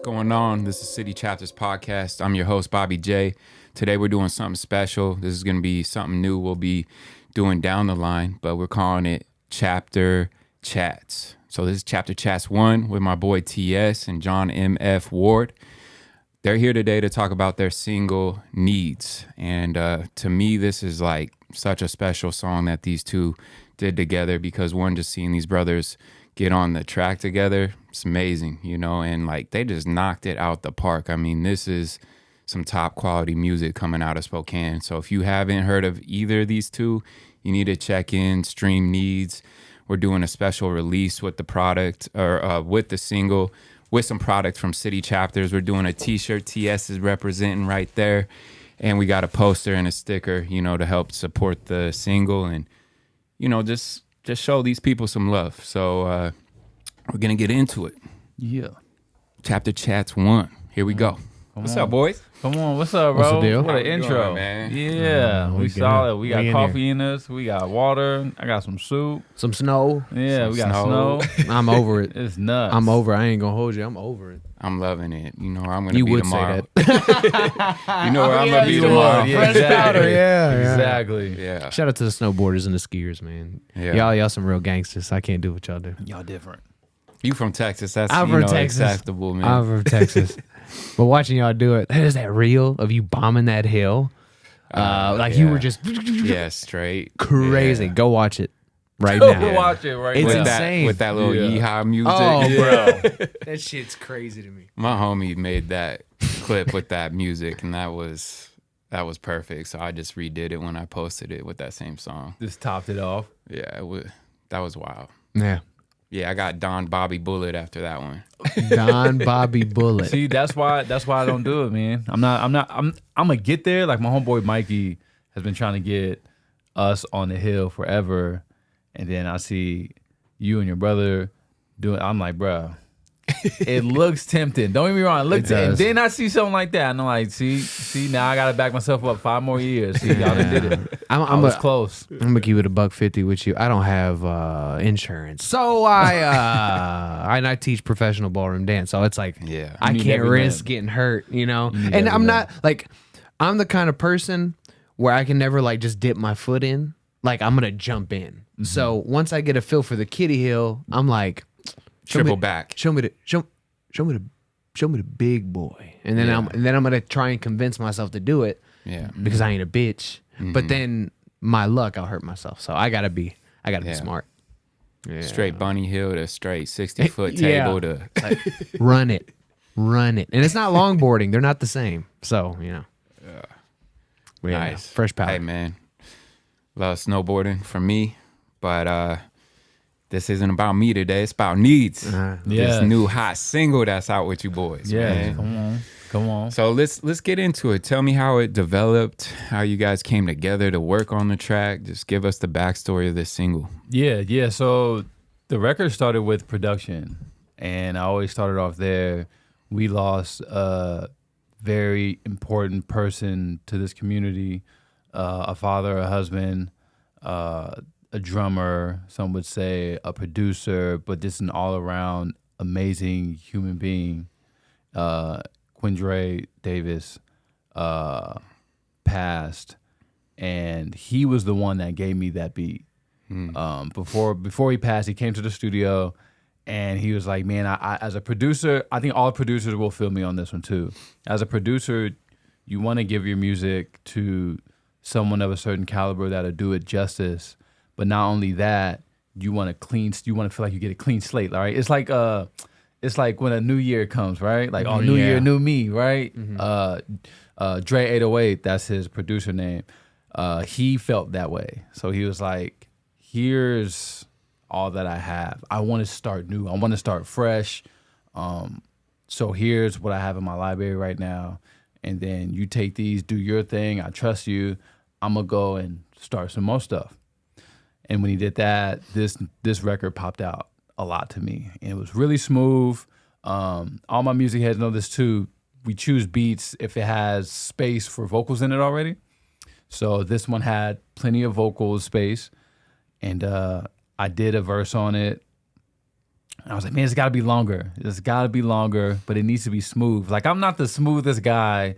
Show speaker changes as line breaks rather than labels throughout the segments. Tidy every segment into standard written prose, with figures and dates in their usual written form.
going on? This is City Chapters Podcast. I'm your host, Bobby J. Today we're doing something special. This is going to be something new we'll be doing down the line, but we're calling it Chapter Chats. So this is Chapter Chats 1 with my boy T.S and John M.F. Ward. They're here today to talk about their single, Needs. And to me, this is like such a special song that these two did together because one, just seeing these brothers get on the track together, it's amazing, you know, and like they just knocked it out the park. I mean, this is some top quality music coming out of Spokane. So if you haven't heard of either of these two, you need to check in, stream Needs. We're doing a special release with the product or with the single with some product from City Chapters. We're doing a t-shirt TS is representing right there. And we got a poster and a sticker, you know, to help support the single and, you know, just show these people some love. So we're going to get into it.
Yeah.
Chapter Chats 1. Here we go. What's up, boys?
Come on, what's up, bro?
What's the deal?
What
How
an
we
intro,
doing, man?
Yeah, we
we
solid.
good.
We got
We in
coffee in us. We got water. I got some soup.
Some snow.
Yeah,
Some
we got snow.
I'm over it.
It's nuts.
I'm over it. I ain't gonna hold you. I'm over it.
I'm loving it. You know where I'm going to
You
be
would
tomorrow.
say that.
You know where I'm going to be
you
tomorrow.
would. Yeah,
Fresh
exactly.
powder, yeah.
Exactly.
Yeah.
Shout out to the snowboarders and the skiers, man.
Yeah.
Y'all some real gangsters. I can't do what y'all do.
Y'all different.
You from Texas. That's,
I'm
you
from
know,
Texas.
acceptable, man.
I'm from Texas. But watching y'all do it, is that real? Of you bombing that hill? Like you
yeah.
were just
Yeah, straight.
crazy.
Yeah.
Go watch it right
Go
now.
watch it right
It's
With
now.
insane.
with that little
Yeah.
yeehaw music.
Oh,
Yeah.
bro. That shit's crazy to me.
My homie made that clip with that music, and that was perfect. So I just redid it when I posted it with that same song.
Just topped it off.
Yeah, that was wild.
Yeah.
Yeah, I got Don Bobby Bullet after that one.
Don Bobby Bullet.
See, that's why I don't do it, man. I'm gonna get there. Like my homeboy Mikey has been trying to get us on the hill forever, and then I see you and your brother doing. I'm like, bruh, it looks tempting. Don't get me wrong, it looks.
It
And
does.
then I see something like that, and I'm like, see, now I gotta back myself up 5 more years. See, y'all done did it. I was close.
I'm gonna keep it $150 with you. I don't have insurance, so I teach professional ballroom dance. So it's like,
Yeah.
I
need
can't
every
risk
man.
getting hurt, you know.
need
And
every
I'm
man.
not like, I'm the kind of person where I can never like just dip my foot in. Like I'm gonna jump in.
Mm-hmm.
So once I get a feel for the kiddie hill, I'm like,
Triple back.
show me the big boy, and then
Yeah.
I'm gonna try and convince myself to do it.
Yeah.
Because I ain't a bitch. But then my luck, I'll hurt myself. So I gotta be
Yeah.
smart. Yeah.
Straight Bunny Hill to straight 60-foot
Yeah.
table to.
Run it. And it's not longboarding. They're not the same. So, you know. Yeah.
Nice.
Fresh powder.
Hey, man. Love snowboarding for me, but this isn't about me today. It's about Needs.
Yeah.
This new hot single that's out with you boys.
Yeah,
man.
come on.
So let's get into it. Tell me how it developed, how you guys came together to work on the track. Just give us the backstory of this single.
Yeah. So the record started with production, and I always started off there. We lost a very important person to this community, a father, a husband, a drummer, some would say a producer, but just an all-around amazing human being. Quindre Davis passed, and he was the one that gave me that beat. Before he passed, he came to the studio, and he was like, "Man, I as a producer, I think all producers will feel me on this one too. As a producer, you want to give your music to someone of a certain caliber that'll do it justice, but not only that, you want to feel like you get a clean slate. All right, it's like when a new year comes, right? Like, oh, new year, new me, right? Dre 808, that's his producer name. He felt that way. So he was like, here's all that I have. I want to start new. I want to start fresh. So here's what I have in my library right now. And then you take these, do your thing. I trust you. I'm going to go and start some more stuff. And when he did that, this record popped out a lot to me. And it was really smooth. All my music heads know this too. We choose beats if it has space for vocals in it already. So this one had plenty of vocal space. And I did a verse on it. And I was like, man, it's got to be longer. It's got to be longer, but it needs to be smooth. Like, I'm not the smoothest guy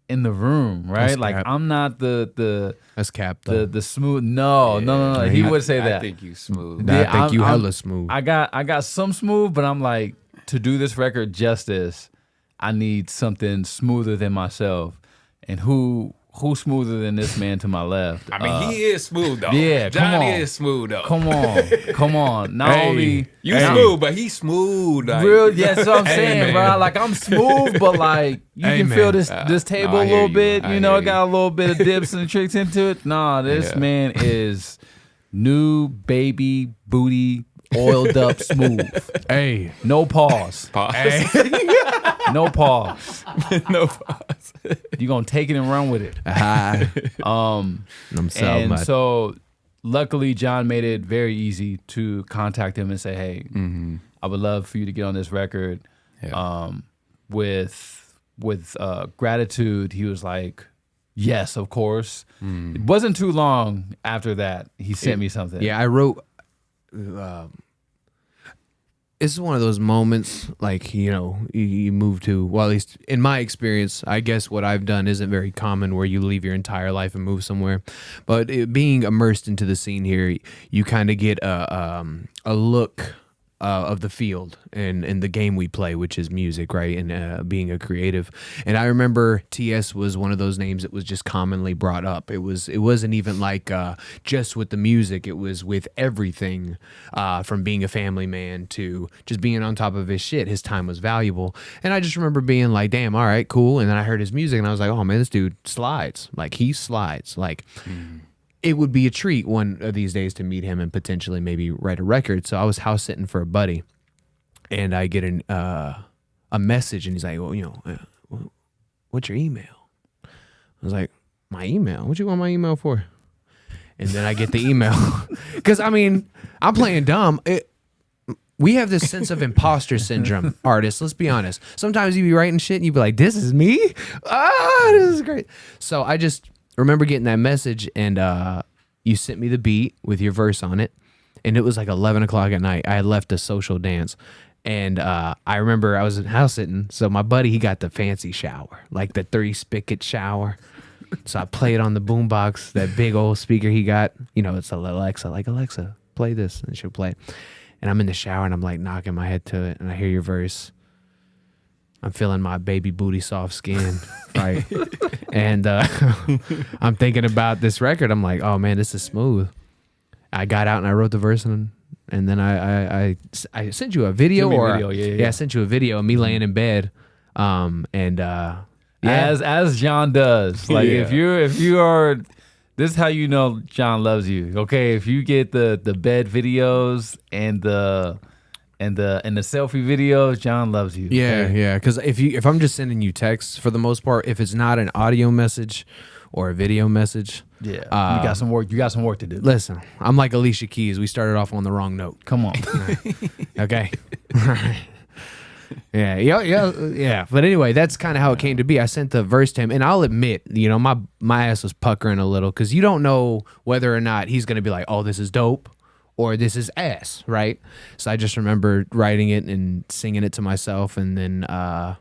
in the room, right?
That's
Like,
cap.
I'm not the
That's cap though.
the smooth. No. He would say that.
I think you smooth.
Nah,
Yeah,
I think you
I'm-
hella smooth.
I got some smooth, but I'm like, to do this record justice, I need something smoother than myself. And who smoother than this man to my left?
I mean, he is smooth though.
yeah, come
Johnny
on.
is smooth though.
Come on. Not
Hey.
only
You smooth, but he's smooth. Like,
real, yeah, that's what I'm
Hey,
saying,
man.
bro. Like, I'm smooth, but like you
Hey,
can
man.
feel this table
no, I
a
hear
little
you.
bit.
I
You know,
hear
it got a little bit of dips and tricks into it. Nah, this
Yeah.
man is new baby booty, oiled up, smooth.
Hey,
No pause.
Pause.
No pause.
No pause.
You gonna take it and run with it.
I'm so
And
much.
so luckily John made it very easy to contact him and say, hey, I would love for you to get on this record.
Yeah.
With gratitude, he was like, yes, of course. It wasn't too long after that he sent me something.
Yeah, I wrote. It's one of those moments, like, you move to, well, at least in my experience, I guess what I've done isn't very common, where you leave your entire life and move somewhere. But being immersed into the scene here, you kind of get a look of the field and the game we play, which is music, right? And being a creative. And I remember T.S. was one of those names that was just commonly brought up. It wasn't even like just with the music. It was with everything, from being a family man to just being on top of his shit. His time was valuable. And I just remember being like, damn, all right, cool. And then I heard his music and I was like, oh man, this dude slides. Like, he slides. Like, it would be a treat one of these days to meet him and potentially maybe write a record. So I was house sitting for a buddy, and I get a message, and he's like, well, what's your email? I was like, my email? What you want my email for? And then I get the email. Because, I mean, I'm playing dumb. We have this sense of imposter syndrome, artists. Let's be honest. Sometimes you be writing shit, and you be like, this is me? This is great. So I just remember getting that message, and you sent me the beat with your verse on it, and it was like 11 o'clock at night. I had left a social dance, and I remember I was house sitting, so my buddy, he got the fancy shower, like the 3-spigot shower. So I play it on the boombox, that big old speaker he got. It's a Alexa, like, Alexa, play this, and she'll play it. And I'm in the shower, and I'm like knocking my head to it, and I hear your verse. I'm feeling my baby booty soft skin, right? And I'm thinking about this record. I'm like, oh man, this is smooth. I got out and I wrote the verse, and then I sent you a video, I sent you a video of me laying in bed,
As John does. Like,
Yeah.
if you are, this is how you know John loves you. Okay, if you get the bed videos and the selfie videos, John loves you.
Yeah,
okay?
yeah. Because if I'm just sending you texts, for the most part, if it's not an audio message or a video message,
Yeah. You got some work. You got some work to do.
listen, I'm like Alicia Keys. We started off on the wrong note.
Come on.
Okay. Yeah. But anyway, that's kind of how it came to be. I sent the verse to him, and I'll admit, my ass was puckering a little, because you don't know whether or not he's gonna be like, "Oh, this is dope," or "This is ass," right? So I just remember writing it and singing it to myself, and then I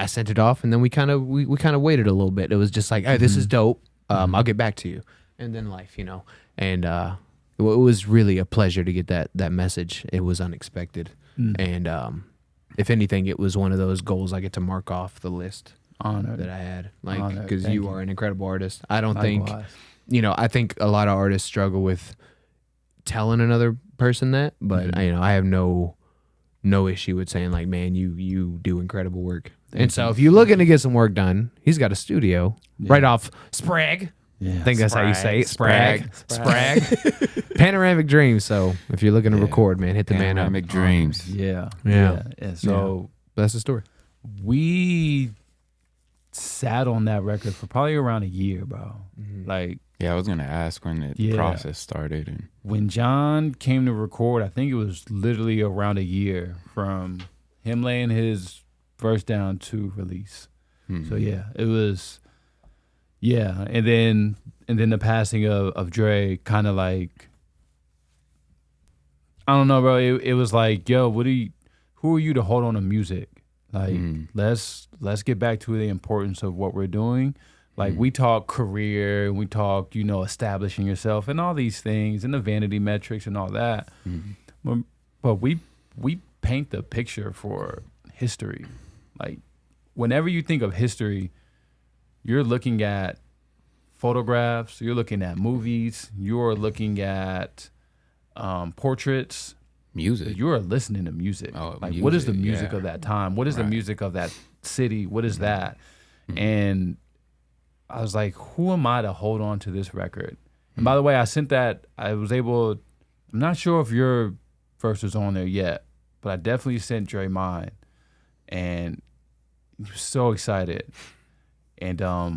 sent it off, and then we kind of waited a little bit. It was just like, "Hey, this is dope. I'll get back to you," and then life, and it was really a pleasure to get that message. It was unexpected. And if anything, it was one of those goals I get to mark off the list
Honored.
that I had, like,
Honored.
because
Thank
you
you.
are an incredible artist. I don't think,
Likewise.
I think a lot of artists struggle with telling another person that, but I have no issue with saying, like, man, you do incredible work. And so if you're looking to get some work done, he's got a studio right off Sprague.
Yeah.
I think that's how you say it. Sprague. Panoramic Dreams. So if you're looking to record, man, hit the man up.
Panoramic Dreams.
Yeah.
Yeah.
And so
That's the story.
we sat on that record for probably around a year, bro. Like,
Yeah, I was gonna ask when the
Yeah.
process started, and
when John came to record, I think it was literally around a year from him laying his verse down to release. So yeah, it was, and then the passing of Dre kind of like, I don't know, bro. It was like, yo, who are you to hold on to music? Like, let's get back to the importance of what we're doing. Like, we talk career, we talk, establishing yourself and all these things and the vanity metrics and all that. But we paint the picture for history. Like, whenever you think of history, you're looking at photographs, you're looking at movies, you're looking at portraits,
music.
You are listening to music.
Oh,
like,
music,
what is the music of that time? What is the
Right.
music of that city? What is that? And I was like, who am I to hold on to this record? And by the way, I sent that. I'm not sure if your verse is on there yet, but I definitely sent Dre mine. And he was so excited. And I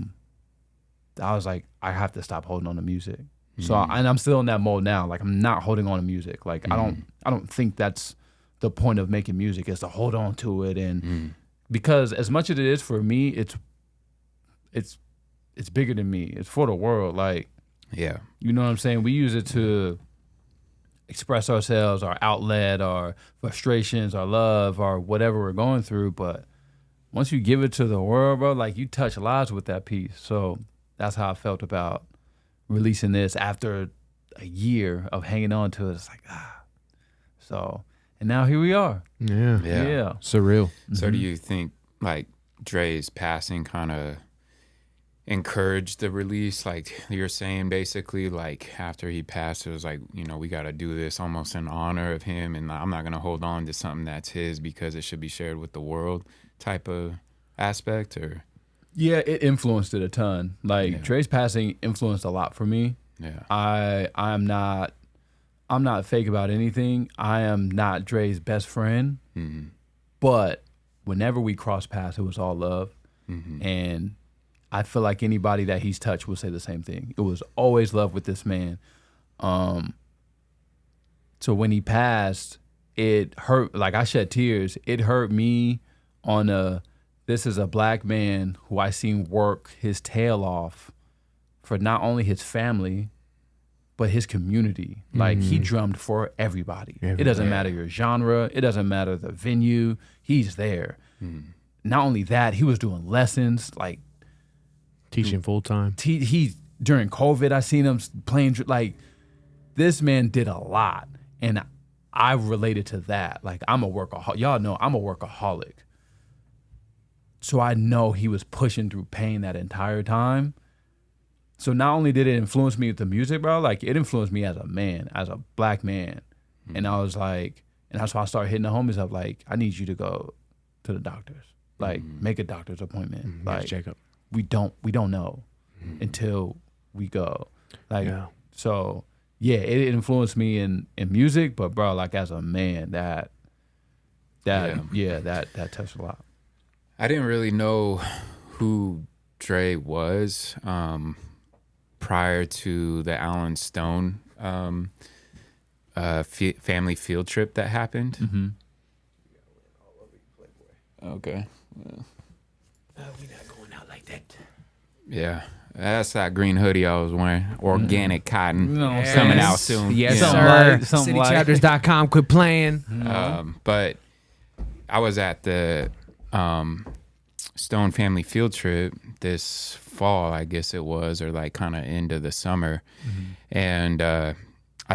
was like, I have to stop holding on to music. So and I'm still in that mode now. Like, I'm not holding on to music. Like, I don't think that's the point of making music, is to hold on to it. And because as much as it is for me, it's bigger than me. It's for the world. Like,
Yeah.
you know what I'm saying? We use it to express ourselves, our outlet, our frustrations, our love, or whatever we're going through. But once you give it to the world, bro, like, you touch lives with that piece. So that's how I felt about releasing this after a year of hanging on to it. It's like, So, and now here we are.
Yeah.
Yeah.
Surreal.
So do you think like Dre's passing kind of encouraged the release? Like you're saying, basically, like after he passed, it was like, we got to do this almost in honor of him, and I'm not going to hold on to something that's his because it should be shared with the world type of aspect, or?
Yeah, it influenced it a ton. Like, Dre's passing influenced a lot for me.
Yeah.
I'm not fake about anything. I am not Dre's best friend. But whenever we crossed paths, it was all love. And I feel like anybody that he's touched will say the same thing. It was always love with this man. So when he passed, it hurt. Like, I shed tears. It hurt me on this is a black man who I seen work his tail off for not only his family, but his community. Like, he drummed for everybody. It doesn't matter your genre. It doesn't matter the venue. He's there. Not only that, he was doing lessons, like
Teaching full time.
he during COVID, I seen him playing. Like, this man did a lot, and I related to that. Like, I'm a workaholic. Y'all know I'm a workaholic. So I know he was pushing through pain that entire time. So not only did it influence me with the music, bro, like, it influenced me as a man, as a black man. And I was like, and that's why I started hitting the homies up, like, I need you to go to the doctors. Like, make a doctor's appointment. Like,
check up.
we don't know until we go. Like, so yeah, it influenced me in music, but bro, like, as a man, that touched a lot.
I didn't really know who Dre was prior to the Alan Stone family field trip that happened. Okay. Well.
We're not going out like that.
Yeah. That's that green hoodie I was wearing. Organic cotton.
Yes.
Coming out soon.
Yes,
Something
sir.
like- something like-
Citychapters.com. Quit playing.
But I was at the Stone family field trip this fall, I guess it was, or like kind of end of the summer. And I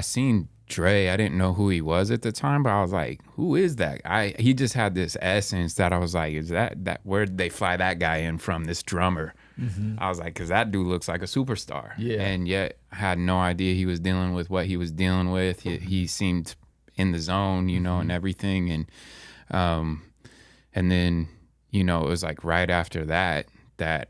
seen Dre. I didn't know who he was at the time, but I was like, who is that? He just had this essence that I was like, is that where did they fly that guy in from, this drummer? I was like, because that dude looks like a superstar.
Yeah.
And yet I had no idea he was dealing with what he was dealing with. He seemed in the zone, and everything. And then, it was like right after that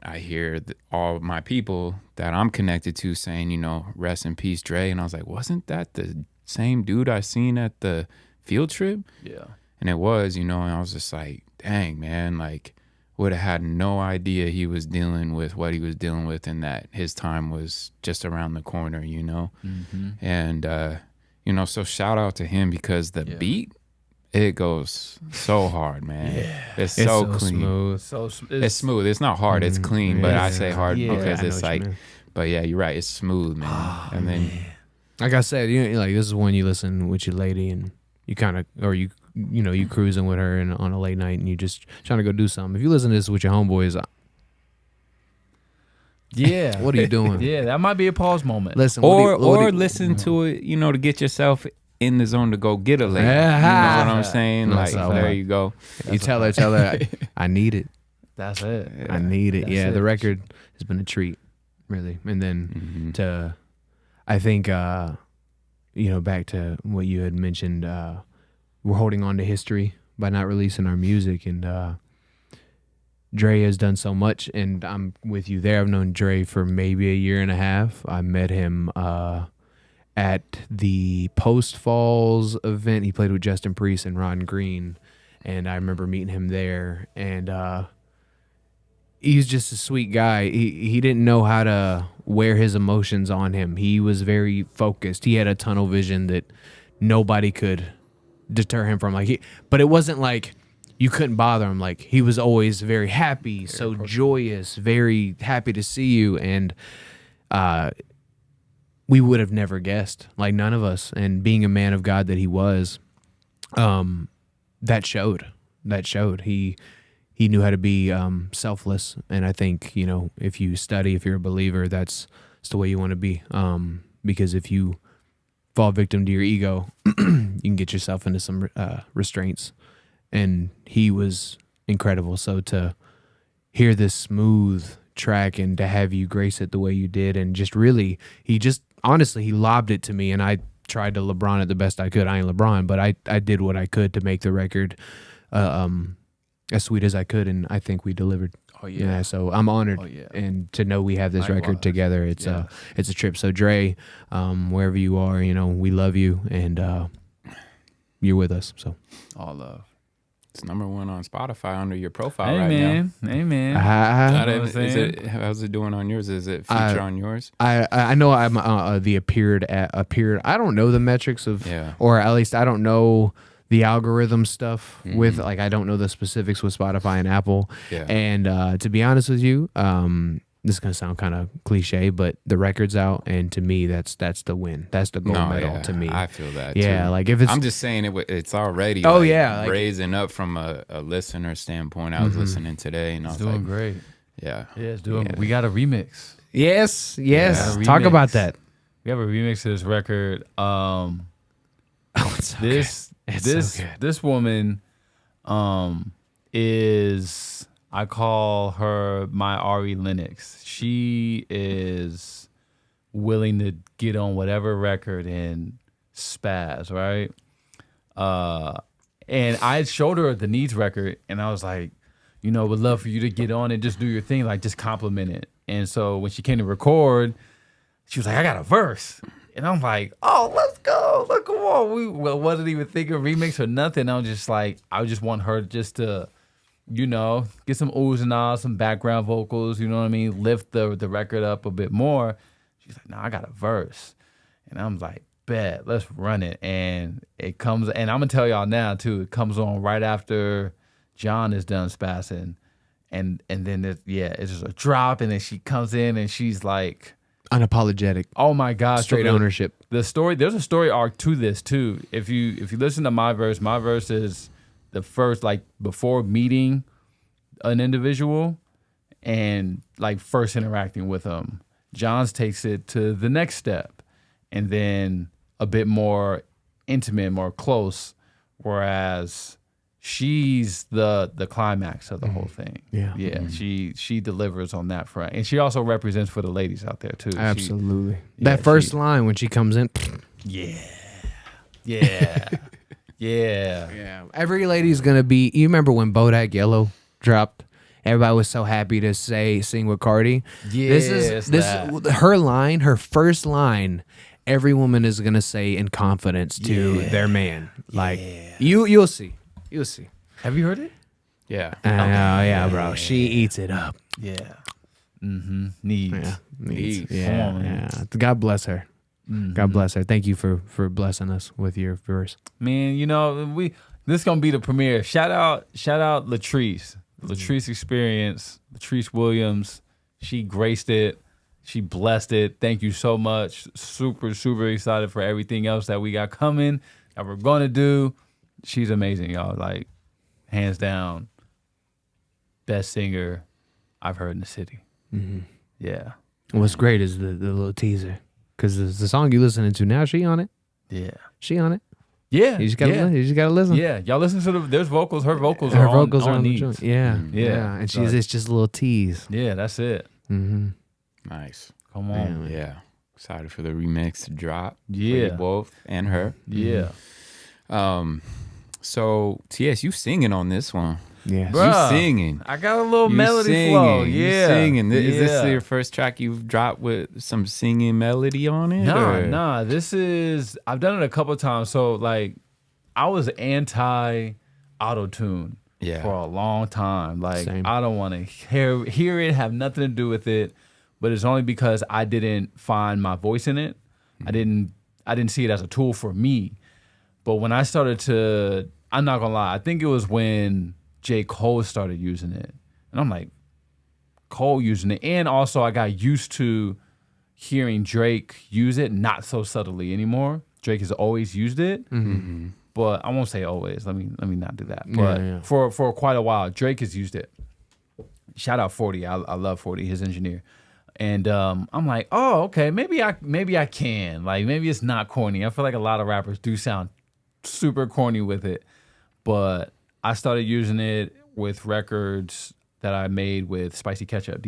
I hear all my people that I'm connected to saying, rest in peace, Dre. And I was like, wasn't that the same dude I seen at the field trip?
Yeah.
And it was, and I was just like, dang, man, like, would have had no idea he was dealing with what he was dealing with, and that his time was just around the corner, And, so shout out to him, because the beat, it goes so hard, man. It's so clean.
Smooth.
It's smooth. It's not hard. It's clean, but I say hard because
I know
it's
what you
like,
mean.
but yeah, you're right. It's smooth, man. And then
Like I said, like this is when you listen with your lady and you kind of, or you cruising with her and on a late night and you just trying to go do something. If you listen to this with your homeboys,
yeah,
what are you doing?
Yeah, that might be a pause moment.
Listen,
listen to it, to get yourself in the zone to go get a lady. You know what I'm saying?
No,
like,
so
there you go.
You tell her, I need it.
That's it.
I need it.
That's
The
it.
record has been a treat, really. And then I think, back to what you had mentioned, we're holding on to history by not releasing our music. And Dre has done so much, and I'm with you there. I've known Dre for maybe a year and a half. I met him at the Post Falls event. He played with Justin Priest and Ron Green, and I remember meeting him there. And he's just a sweet guy. He didn't know how to wear his emotions on him. He was very focused. He had a tunnel vision that nobody could deter him from. But it wasn't like you couldn't bother him. Like, he was always very happy, so joyous, very happy to see you. And we would have never guessed, like none of us. And being a man of God that he was, that showed. He knew how to be selfless. And I think, if you study, if you're a believer, that's the way you want to be. Because if you fall victim to your ego, you can get yourself into some restraints. And he was incredible. So to hear this smooth track and to have you grace it the way you did, and just really, he lobbed it to me, and I tried to LeBron it the best I could. I ain't LeBron, but I did what I could to make the record as sweet as I could, and I think we delivered.
Oh yeah.
So I'm honored, and to know we have this record together, it's a trip. So Dre, wherever you are, we love you, and you're with us. So
all love.
It's #1 on Spotify under your profile
Hey
right
man.
now.
Hey man.
How's it doing on yours? Is it feature on yours?
I know I'm the appeared. I don't know the metrics of, or at least I don't know the algorithm stuff with, like, I don't know the specifics with Spotify and Apple.
Yeah.
And to be honest with you, this is gonna sound kind of cliche, but the record's out, and to me, that's the win. That's the gold medal to me.
I feel that.
Yeah,
too.
like if it's,
I'm just saying it's already.
like,
raising up from a listener standpoint. I was listening today, and I was
doing great.
Yeah,
it's doing. We got a remix.
Yes.
Yeah,
Talk about that.
We have a remix to this record.
It's so good. It's so good.
This woman, is. I call her my Ari Lennox. She is willing to get on whatever record and spaz, right? And I showed her the Needs record, and I was like, would love for you to get on and just do your thing, like just compliment it. And so when she came to record, she was like, I got a verse. And I'm like, oh, let's go. Look, come on. We wasn't even thinking remix or nothing. I was just like, I just want her just to, get some oohs and ahs, some background vocals, you know what I mean? Lift the record up a bit more. She's like, no, I got a verse. And I'm like, bet, let's run it. And it comes, and I'm going to tell y'all now, too, it comes on right after John is done spazzing. And then, it's just a drop, and then she comes in, and she's like,
unapologetic.
Oh, my gosh.
Straight ownership.
The story, there's a story arc to this, too. If you listen to my verse is the first, like, before meeting an individual and, like, first interacting with them. Johns takes it to the next step, and then a bit more intimate, more close, whereas she's the climax of the whole thing. Yeah. She delivers on that front, and she also represents for the ladies out there, too.
Absolutely. That first line when she comes in.
Yeah.
Every lady's gonna be. You remember when Bodak Yellow dropped? Everybody was so happy to sing with Cardi.
Yeah,
this her line, her first line. Every woman is gonna say in confidence to their man. Like you'll see.
Have you heard it?
Yeah.
Yeah, bro. She eats it up.
Yeah. Needs.
Yeah. God bless her. God bless her. Thank you for blessing us with your verse.
Man, this is gonna be the premiere. Shout out Latrice. Latrice Experience. Latrice Williams. She graced it. She blessed it. Thank you so much. Super, super excited for everything else that we got coming, that we're going to do. She's amazing, y'all. Like, hands down, best singer I've heard in the city.
Mm-hmm.
Yeah.
What's great is the little teaser. Because the song you listening to now, she on it.
Yeah.
She on it.
Yeah.
You just gotta listen.
Yeah. Y'all listen to there's vocals. Her vocals
Her
are
vocals
on
are on the
Needs.
joint. Yeah.
Yeah.
And it's just a little tease.
Yeah, that's it.
Mm-hmm.
Nice.
Come on.
Yeah. Excited for the remix to drop.
Yeah.
For you both and her.
Yeah.
So T.S, you singing on this one.
Yes.
Bruh.
You singing.
I got a little
You
melody
singing.
flow.
You
Yeah.
singing. Is this
Yeah.
your first track you've dropped with some singing melody on it?
Nah. This is, I've done it a couple times. So, like, I was anti auto-tune for a long time. Like,
Same.
I don't want to hear it, have nothing to do with it. But it's only because I didn't find my voice in it. I didn't see it as a tool for me. But when I started to, I'm not gonna lie, I think it was when J. Cole started using it. And I'm like, Cole using it. And also I got used to hearing Drake use it, not so subtly anymore. Drake has always used it.
Mm-hmm.
But I won't say always. Let me not do that. But
Yeah.
for quite a while, Drake has used it. Shout out 40. I love 40, his engineer. And I'm like, oh, okay, maybe I can. Like, maybe it's not corny. I feel like a lot of rappers do sound super corny with it. But I started using it with records that I made with Spicy Ketchup.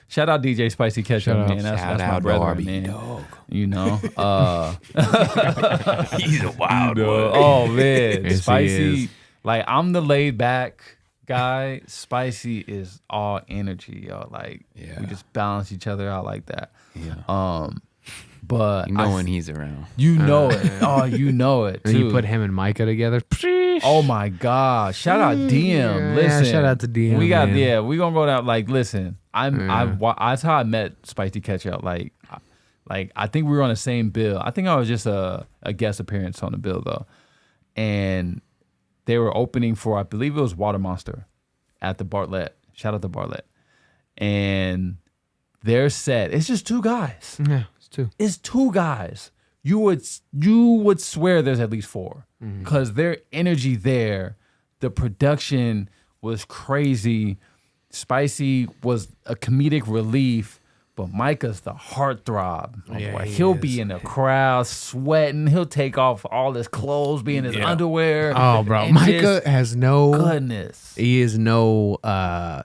Shout out DJ Spicy Ketchup,
Shout out.
man. That's
Shout
my
out
brother,
Darby,
man.
dog.
You know.
He's a wild one.
Oh man,
Yes, he
Spicy.
is.
Like, I'm the laid back guy. Spicy is all energy, yo. Like,
Yeah.
we just balance each other out like that.
Yeah.
But
You know when he's around.
you know it. Oh, you know it
And
too.
you put him and Micah together.
Oh my God! Shout out DM.
Yeah,
Listen,
shout out to DM,
We got
man.
we gonna go down. Like, listen, that's how I met Spicy Ketchup. Like I think we were on the same bill. I think I was just a guest appearance on the bill though, and they were opening for, I believe it was Water Monster at the Bartlett. Shout out to Bartlett, and their set. It's just two guys.
Yeah, it's two.
It's two guys. You would swear there's at least four, because their energy there, the production was crazy. Spicy was a comedic relief, but Micah's the heartthrob. Oh,
Yeah,
boy.
he
He'll
is.
be in the crowd sweating. He'll take off all his clothes, be in his underwear.
Oh, bro,
and
Micah
just
has no.
goodness.
He is no.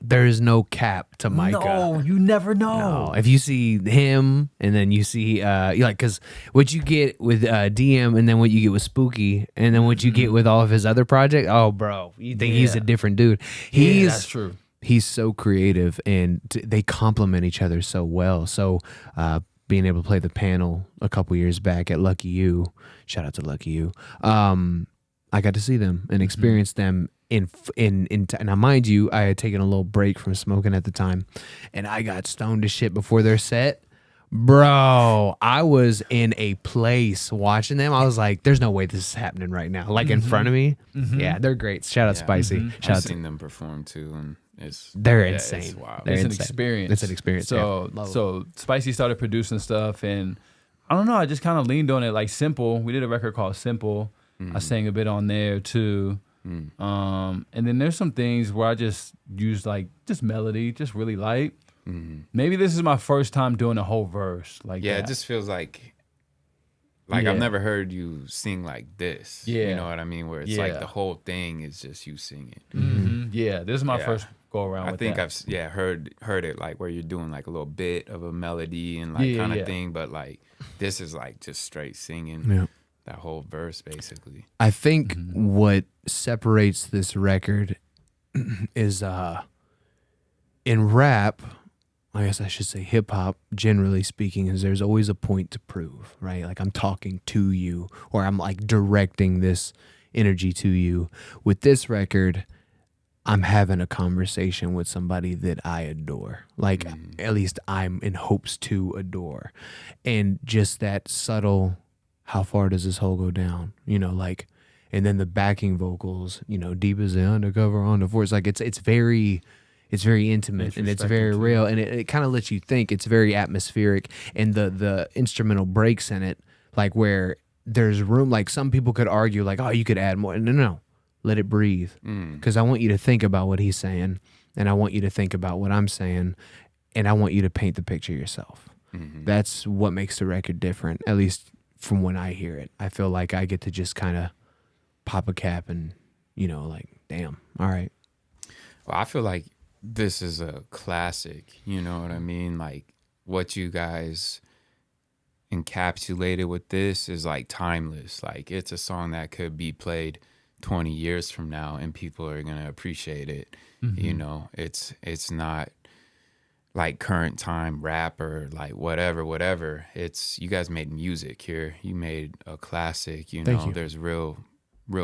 There is no cap to Micah.
No, you never know.
No, if you see him and then you see because what you get with DM and then what you get with Spooky and then what you get with all of his other projects, oh bro, you think he's a different dude.
Yeah, that's true.
He's so creative and they complement each other so well. So being able to play the panel a couple years back at Lucky You, shout out to Lucky You. I got to see them and experience them in now, mind you, I had taken a little break from smoking at the time, and I got stoned as shit before their set. Bro, I was in a place watching them. I was like, "There's no way this is happening right now." Like in front of me. Yeah, they're great. Shout out Spicy. Shout
I've
out to
seen them perform too, and
they're
yeah,
insane.
It's wild.
They're
It's an
insane.
experience.
It's an experience.
So
yeah.
so Spicy started producing stuff, and I don't know. I just kind of leaned on it. Like Simple, we did a record called Simple. I sang a bit on there too. And then there's some things where I just use like just melody, just really light. Maybe this is my first time doing a whole verse. Like
Yeah,
that.
it just feels like
Yeah.
I've never heard you sing like this.
Yeah.
You know what I mean? Where it's
Yeah.
like the whole thing is just you singing.
Yeah, this is my
Yeah.
first go around.
I
with
think
that.
I've heard it like where you're doing like a little bit of a melody and like
Yeah,
kind of
yeah.
thing, but like this is like just straight singing
Yeah.
that whole verse basically.
I think what separates this record is in rap, I guess I should say hip hop, generally speaking, is there's always a point to prove, right? Like I'm talking to you or I'm like directing this energy to you. With this record, I'm having a conversation with somebody that I adore. Like at least I'm in hopes to adore. And just that subtle, how far does this hole go down? You know, like, and then the backing vocals, you know, deep as the undercover on the force. Like it's very, It's very intimate and it's very real, and it kind of lets you think. It's very atmospheric, and the instrumental breaks in it, like where there's room. Like some people could argue, like, oh, you could add more. No, let it breathe, because I want you to think about what he's saying, and I want you to think about what I'm saying, and I want you to paint the picture yourself. That's what makes the record different, at least from when I hear it. I feel like I get to just kind of pop a cap and, like, damn, all right.
Well, I feel like this is a classic, you know what I mean? Like what you guys encapsulated with this is like timeless. Like it's a song that could be played 20 years from now and people are going to appreciate it. It's not like current time rap or like whatever. It's, you guys made music here. You made a classic,
Thank you.
There's real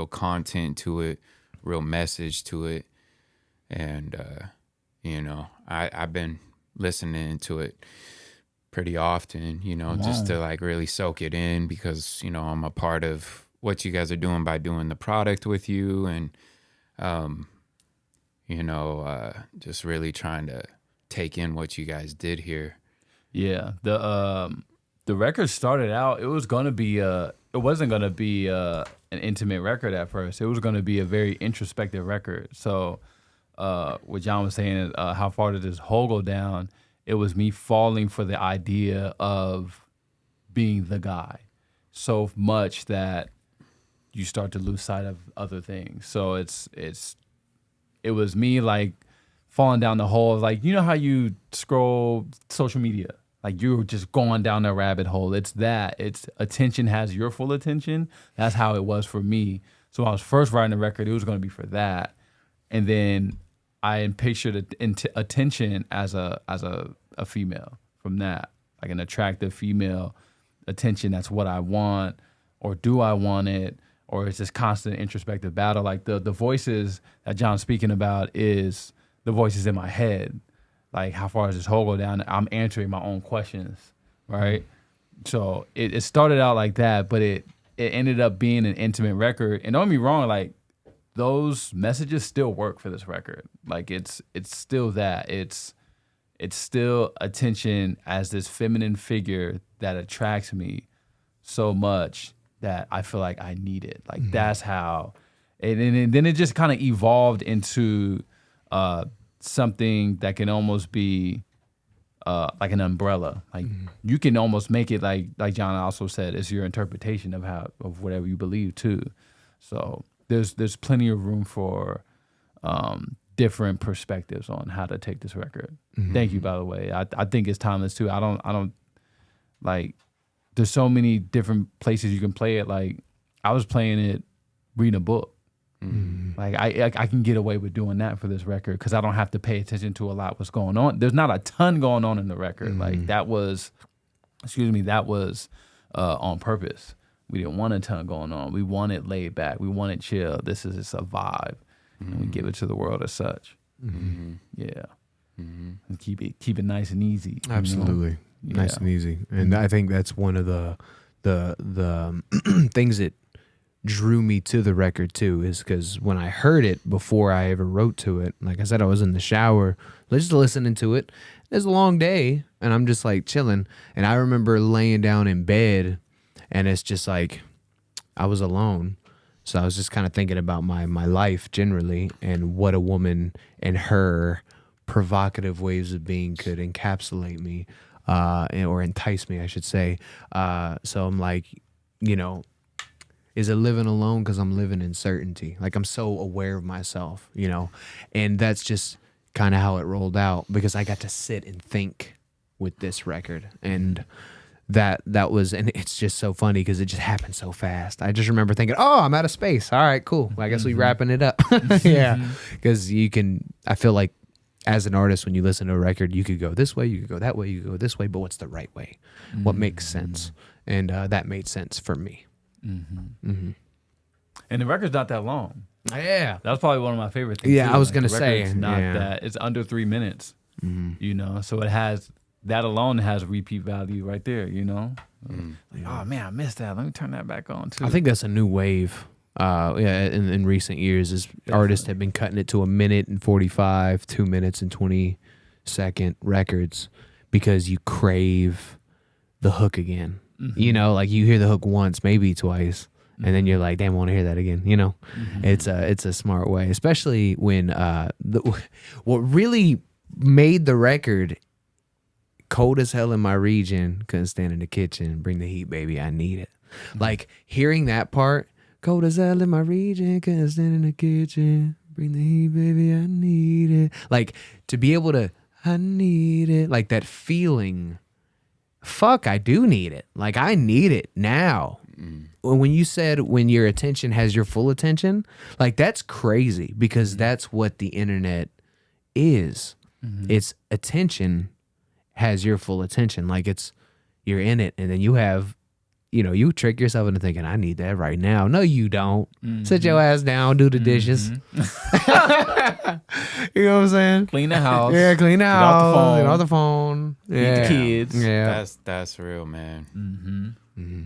content to it, real message to it. And, I've been listening to it pretty often, just to like really soak it in because, I'm a part of what you guys are doing by doing the product with you and, just really trying to take in what you guys did here.
Yeah. The record started out, it wasn't going to be an intimate record at first. It was going to be a very introspective record. So, what John was saying, how far did this hole go down? It was me falling for the idea of being the guy so much that you start to lose sight of other things. So it was me like falling down the hole. Like, you know how you scroll social media? Like you're just going down the rabbit hole. It's that. It's attention has your full attention. That's how it was for me. So when I was first writing the record, it was going to be for that. And then I pictured attention as a female from that, like an attractive female attention. That's what I want, or do I want it, or it's this constant introspective battle. Like the voices that John's speaking about is the voices in my head. Like how far does this hole go down? I'm answering my own questions, right? So it started out like that, but it ended up being an intimate record. And don't get me wrong, like those messages still work for this record. Like it's still that. It's still attention as this feminine figure that attracts me so much that I feel like I need it. Like that's how, and then it just kind of evolved into something that can almost be like an umbrella. Like you can almost make it like John also said, it's your interpretation of whatever you believe too. So there's plenty of room for different perspectives on how to take this record. Thank you, by the way. I think it's timeless too. I don't like. There's so many different places you can play it. Like I was playing it, reading a book. Like I can get away with doing that for this record because I don't have to pay attention to a lot what's going on. There's not a ton going on in the record. Like that was on purpose. We didn't want a ton going on. We wanted laid back. We wanted chill. This is just a vibe, and we give it to the world as such. Yeah, and keep it nice and easy.
Absolutely, nice and easy. And I think that's one of the things that drew me to the record too, is because when I heard it before I ever wrote to it, like I said, I was in the shower just listening to it. It's a long day, and I'm just like chilling. And I remember laying down in bed, and it's just like I was alone. So I was just kind of thinking about my life generally and what a woman and her provocative ways of being could encapsulate me or entice me, I should say. So I'm like, is it living alone because I'm living in certainty? Like I'm so aware of myself, and that's just kind of how it rolled out because I got to sit and think with this record. And that was, and it's just so funny because it just happened so fast. I just remember thinking, oh, I'm out of space. All right, cool. I guess we wrapping it up. Yeah. Because I feel like as an artist, when you listen to a record, you could go this way, you could go that way, you could go this way, but what's the right way? What makes sense? And that made sense for me.
And the record's not that long.
Yeah.
That's probably one of my favorite things.
Yeah,
too.
I was
Like,
going to
the
say.
record's not that. It's under 3 minutes, so it has, that alone has repeat value right there, Like, oh man, I missed that. Let me turn that back on too.
I think that's a new wave Yeah, in recent years, is artists have been cutting it to 1:45, 2 minutes and 20-second records because you crave the hook again. You know, like you hear the hook once, maybe twice, and then you're like, damn, I want to hear that again. You know, it's a smart way, especially when what really made the record cold as hell in my region. Couldn't stand in the kitchen. Bring the heat, baby. I need it. Like hearing that part. Cold as hell in my region, couldn't stand in the kitchen. Bring the heat, baby, I need it. Like, to be able to, I need it. Like, that feeling, fuck, I do need it. Like, I need it now. When you said when your attention has your full attention, like, that's crazy because that's what the internet is. It's attention has your full attention. Like, you're in it, and then you have, you trick yourself into thinking, I need that right now. No, you don't. Sit your ass down, do the dishes. You know what I'm saying?
Clean the house.
Yeah, clean the house.
Get
Get
off
off the phone.
Feed
Yeah.
the kids.
Yeah.
That's real, man.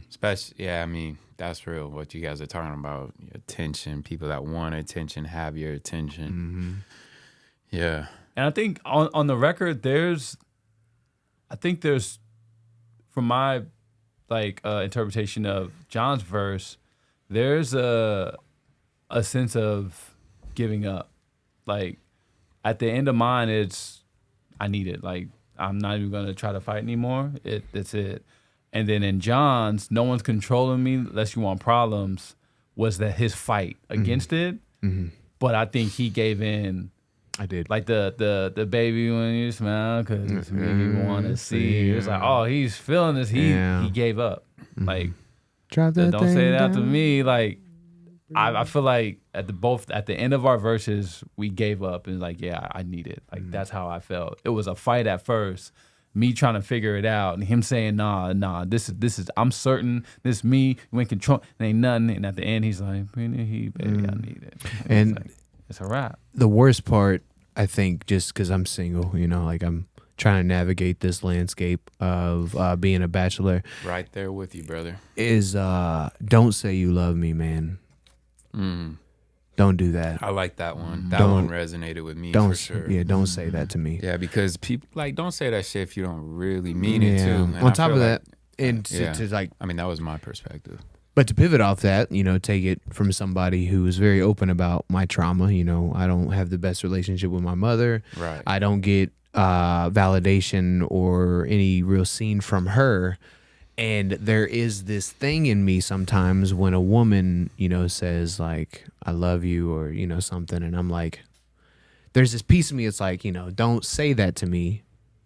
Especially, yeah, I mean, that's real. What you guys are talking about, attention, people that want attention, have your attention. Yeah.
And I think on the record, there's, from my interpretation of John's verse, there's a sense of giving up. Like at the end of mine, it's I need it. Like I'm not even gonna try to fight anymore. That's it. And then in John's, no one's controlling me unless you want problems. Was that his fight against it? But I think he gave in.
I did.
Like the baby when you smile because it's me you want to see. It's like, oh, he's feeling this. He gave up. Like,
Drop that
don't say that to
down.
me. Like, I feel like at the end of our verses, we gave up and like, yeah, I need it. Like that's how I felt. It was a fight at first. Me trying to figure it out and him saying, nah, this is I'm certain this me, you ain't control, it ain't nothing. And at the end, he's like, bring the heat, baby, I need it.
And
it's a wrap.
the worst part, I think, just because I'm single, like I'm trying to navigate this landscape of being a bachelor,
Right there with you, brother.
is don't say you love me, man. Don't do that.
I like that one. That
Don't-
one resonated with me
Don't
for sure.
Yeah, don't say that to me.
Yeah, because people don't say that shit if you don't really mean it too. And
On
I
top
feel
of
like-
that, and
yeah.
to like,
I mean, that was my perspective.
but to pivot off that, take it from somebody who is very open about my trauma. I don't have the best relationship with my mother.
Right.
I don't get validation or any real scene from her. And there is this thing in me sometimes when a woman, says like, I love you or, something. And I'm like, there's this piece of me. It's like, don't say that to me.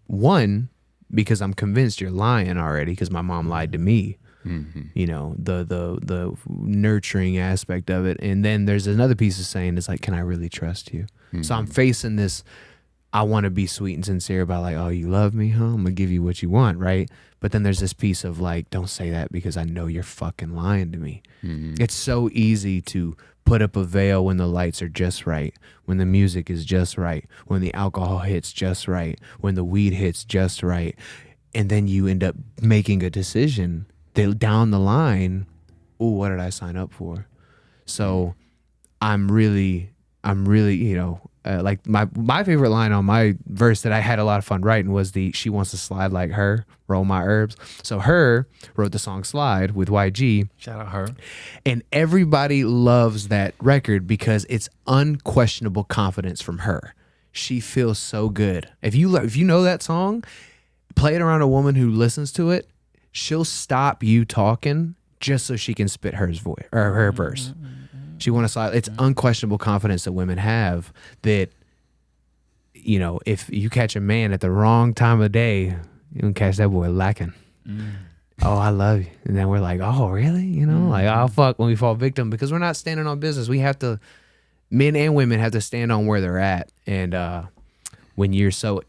One, because I'm convinced you're lying already because my mom lied to me. The nurturing aspect of it. And then there's another piece of saying, it's like, can I really trust you? So I'm facing this, I want to be sweet and sincere about like, oh, you love me, huh? I'm going to give you what you want, right? But then there's this piece of like, don't say that because I know you're fucking lying to me. It's so easy to put up a veil when the lights are just right, when the music is just right, when the alcohol hits just right, when the weed hits just right. And then you end up making a decision that down the line, oh, what did I sign up for? So I'm really, like my favorite line on my verse that I had a lot of fun writing was she wants to slide like her, roll my herbs. So her wrote the song Slide with YG.
Shout out her.
And everybody loves that record because it's unquestionable confidence from her. She feels so good. If you know that song, play it around a woman who listens to it, she'll stop you talking just so she can spit her verse. She want to slide. It's unquestionable confidence that women have that, if you catch a man at the wrong time of day, you can catch that boy lacking. Oh, I love you. And then we're like, oh, really? Like, oh, fuck, when we fall victim because we're not standing on business. We have to, men and women have to stand on where they're at. And when you're so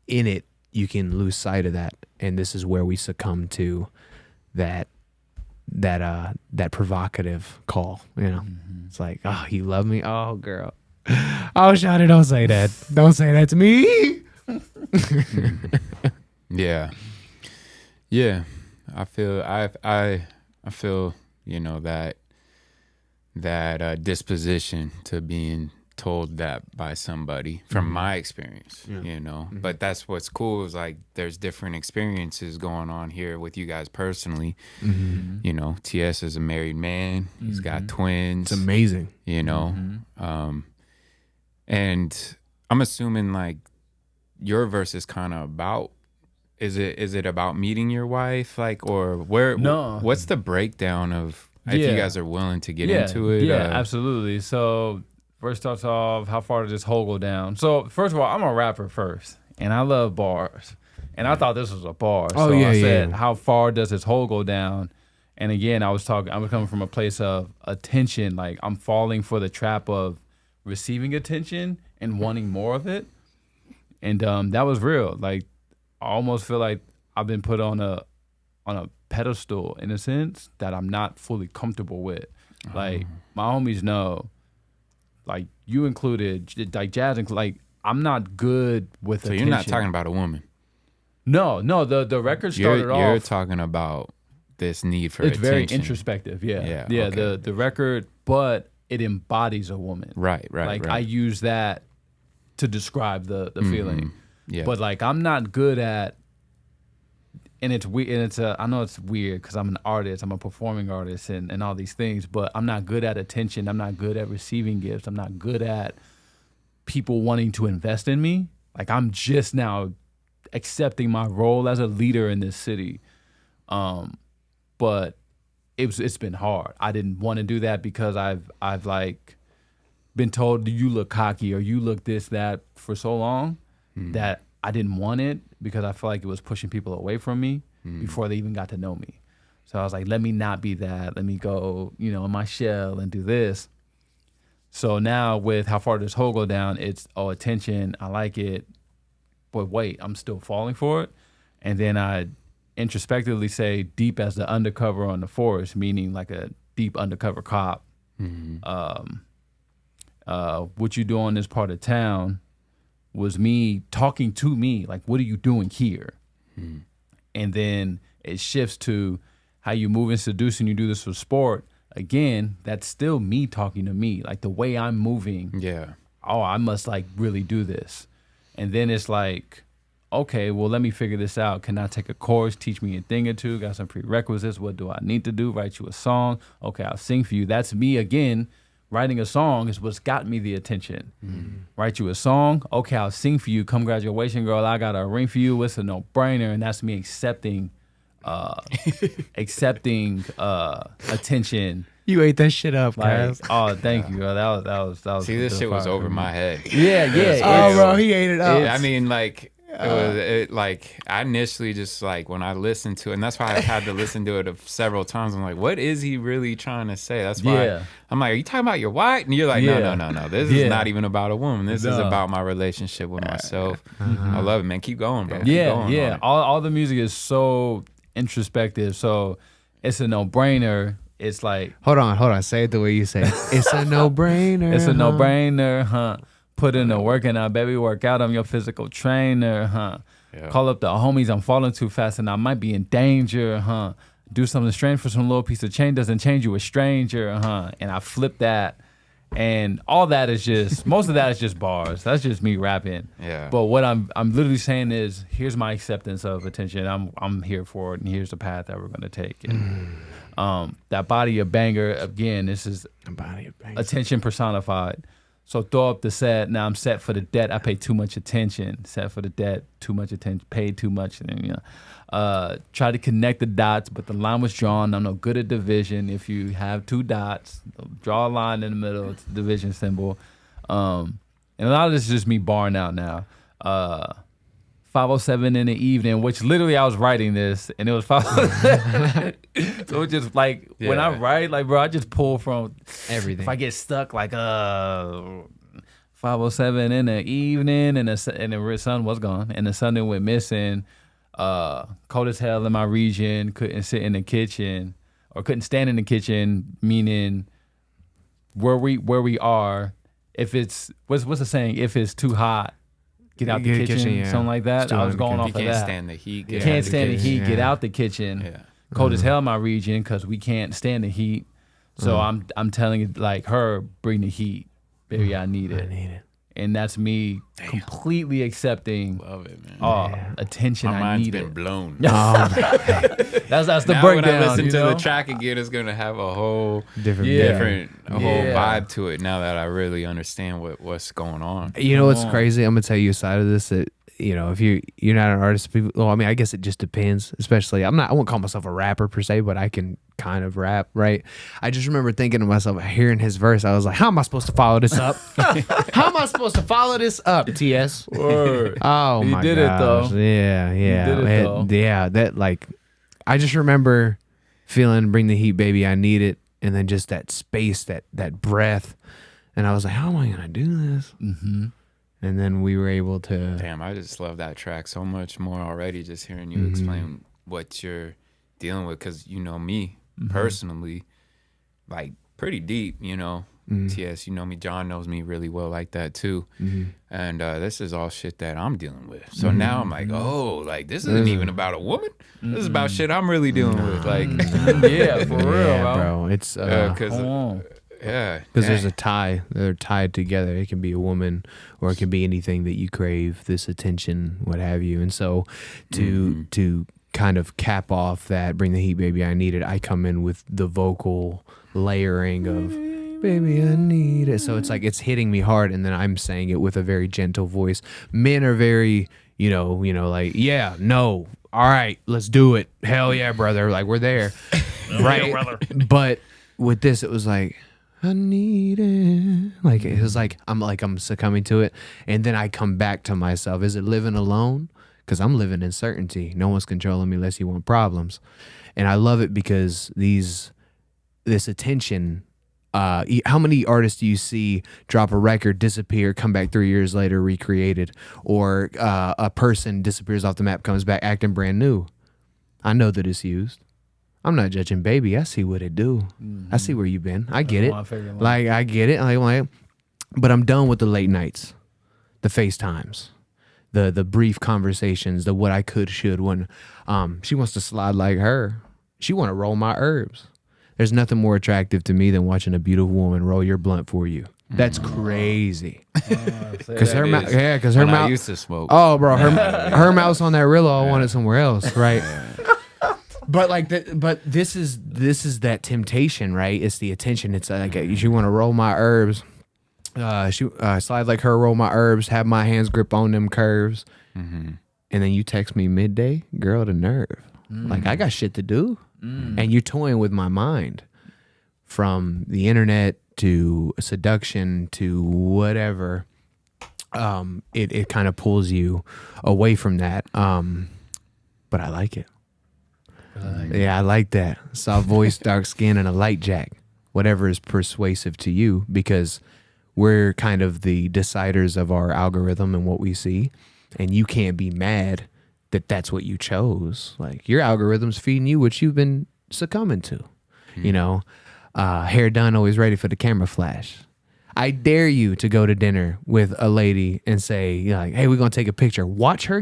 in it, you can lose sight of that. And this is where we succumb to that provocative call. It's like, oh, you love me? Oh, girl. Oh, Shawty, don't say that. Don't say that to me.
Yeah. I feel I feel that that disposition to being told that by somebody from my experience, you know. But that's what's cool is like there's different experiences going on here with you guys personally. You know, TS is a married man. He's got twins.
It's amazing.
You know, and I'm assuming like your verse is kind of about. Is it about meeting your wife, like, or where?
No.
What's the breakdown of if you guys are willing to get into it?
Yeah, absolutely. So first starts off, how far does this hole go down? So first of all, I'm a rapper first, and I love bars, and I thought this was a bar. So I said, how far does this hole go down? And again, I was coming from a place of attention, like I'm falling for the trap of receiving attention and wanting more of it, and that was real. Like I almost feel like I've been put on a pedestal in a sense that I'm not fully comfortable with. Like my homies know, like you included, like Jazz, like I'm not good with
So
attention.
you're not talking about a woman.
No, the record started off.
You're talking about this need for
it's
attention.
very introspective. Yeah.
Okay.
The record, but it embodies a woman.
Right.
Like I use that to describe the feeling.
Yeah.
But like I'm not good at, and it's weird. And I know it's weird because I'm an artist. I'm a performing artist and all these things. But I'm not good at attention. I'm not good at receiving gifts. I'm not good at people wanting to invest in me. Like I'm just now accepting my role as a leader in this city. But it's been hard. I didn't want to do that because I've like been told you look cocky or you look this, that for so long that I didn't want it because I felt like it was pushing people away from me before they even got to know me. So I was like, let me not be that. Let me go, in my shell and do this. So now with how far this hole go down, it's, attention, I like it, but wait, I'm still falling for it. And then I introspectively say deep as the undercover on the forest, meaning like a deep undercover cop. What you do on this part of town was me talking to me, like, what are you doing here? And then it shifts to how you move and seduce and you do this for sport. Again, that's still me talking to me, like the way I'm moving.
Yeah.
Oh, I must like really do this. And then it's like, okay, well, let me figure this out. Can I take a course, teach me a thing or two? Got some prerequisites. What do I need to do? Write you a song. Okay, I'll sing for you. That's me again. Writing a song is what's got me the attention. Write you a song. Okay, I'll sing for you. Come graduation, girl. I got a ring for you. It's a no-brainer. And that's me accepting attention.
You ate that shit up,
Like,
guys.
oh, thank you. That was.
See, this shit was over my head.
Yeah.
Oh, bro, he ate it up.
I mean, like, like I initially just like when I listened to it, and that's why I had to listen to it several times. I'm like, what is he really trying to say? That's why I'm like, are you talking about your wife? And you're like, no. This is not even about a woman. This is about my relationship with myself. I love it, man. Keep going, bro. Keep going on it.
All the music is so introspective, so it's a no-brainer. It's like,
Hold on. Say it the way you say it. It's a no-brainer.
it's a no-brainer, huh? Put in the work and baby, work out. I'm your physical trainer, huh?
Yeah.
Call up the homies. I'm falling too fast and I might be in danger, huh? Do something strange for some little piece of change doesn't change you a stranger, huh? And I flip that, and all that is just most of that is just bars. That's just me rapping.
Yeah.
But what I'm literally saying is, here's my acceptance of attention. I'm here for it, and here's the path that we're gonna take. And that body of banger again. This is attention personified. So throw up the set. Now I'm set for the debt. I pay too much attention. Set for the debt. Too much attention. Paid too much. And, try to connect the dots, but the line was drawn. I'm no good at division. If you have two dots, draw a line in the middle. It's the division symbol. And a lot of this is just me barring out now. 5:07 in the evening, which literally I was writing this, and it was 5:07. So it's just like when I write, like, bro, I just pull from
everything.
If I get stuck, like 5:07 in the evening, and the sun was gone, and the sun then went missing. Cold as hell in my region. Couldn't sit in the kitchen, or couldn't stand in the kitchen. Meaning, where we are, if it's what's the saying? If it's too hot, get out the kitchen, something like that. I was going off of that.
You can't stand the heat.
You can't stand the heat. Get out the kitchen.
Yeah.
Cold as hell in my region because we can't stand the heat. So I'm telling it like her, bring the heat, baby. I need it.
I need it.
And that's me completely accepting
Love it, man.
attention.
My
I
mind's
need
been
it.
blown.
That's the
Now
breakdown.
when I listen
you
to
know?
the track again, it's gonna have a whole
Different.
whole vibe to it. Now that I really understand what's going on.
You know what's crazy? I'm gonna tell you a side of this that if you're not an artist, people. Well, I mean, I guess it just depends. Especially, I won't call myself a rapper per se, but I can kind of rap, right? I just remember thinking to myself, hearing his verse, I was like, how am I supposed to follow this up? How am I supposed to follow this up, T.S?
Word.
Oh
He
my
did it,
gosh.
though.
Yeah.
He did it, though.
Yeah, that like, I just remember feeling bring the heat, baby, I need it, and then just that space, that breath, and I was like, how am I gonna do this?
Mm-hmm.
And then we were able to.
Damn, I just love that track so much more already. Just hearing you explain what you're dealing with, because you know me personally, like pretty deep. T.S, you know me. John knows me really well like that too. And this is all shit that I'm dealing with. So now I'm like, oh, like this isn't even about a woman. This is about shit I'm really dealing with. Like,
Yeah, for real,
Yeah,
bro.
bro. It's
because
because there's a tie. They're tied together. It can be a woman, or it can be anything that you crave, this attention, what have you. And so to kind of cap off that bring the heat, baby, I need it, I come in with the vocal layering of baby, I need it. So it's like it's hitting me hard, and then I'm saying it with a very gentle voice. Men are very, like, yeah, no, all right, let's do it. Hell yeah, brother. Like, we're there. Right? But with this, it was like, I need it. Like, it was like I'm succumbing to it. And then I come back to myself. Is it living alone? Because I'm living in certainty. No one's controlling me unless you want problems. And I love it because this attention. How many artists do you see drop a record, disappear, come back 3 years later, recreated, or a person disappears off the map, comes back acting brand new? I know that it's used. I'm not judging, baby. I see what it do. I see where you've been. I get it. Like, I get it. Like, but I'm done with the late nights, the FaceTimes, the brief conversations, the what I could, should, when she wants to slide like her. She want to roll my herbs. There's nothing more attractive to me than watching a beautiful woman roll your blunt for you. That's crazy. Because her mouth, because her mouth.
I used to smoke.
Oh, bro, her mouth's on that Rillo. I want it somewhere else, right? But like, but this is that temptation, right? It's the attention. It's like you want to roll my herbs. She slide like her, roll my herbs, have my hands grip on them curves, and then you text me midday, girl, the nerve. Like, I got shit to do. And you're toying with my mind, from the internet to seduction to whatever. It kind of pulls you away from that. But I like it. Yeah, I like that. Soft voice, dark skin, and a light jack. Whatever is persuasive to you, because we're kind of the deciders of our algorithm and what we see. And you can't be mad that that's what you chose. Like, your algorithm's feeding you what you've been succumbing to. Hair done, always ready for the camera flash. I dare you to go to dinner with a lady and say, like, hey, we're gonna take a picture. Watch her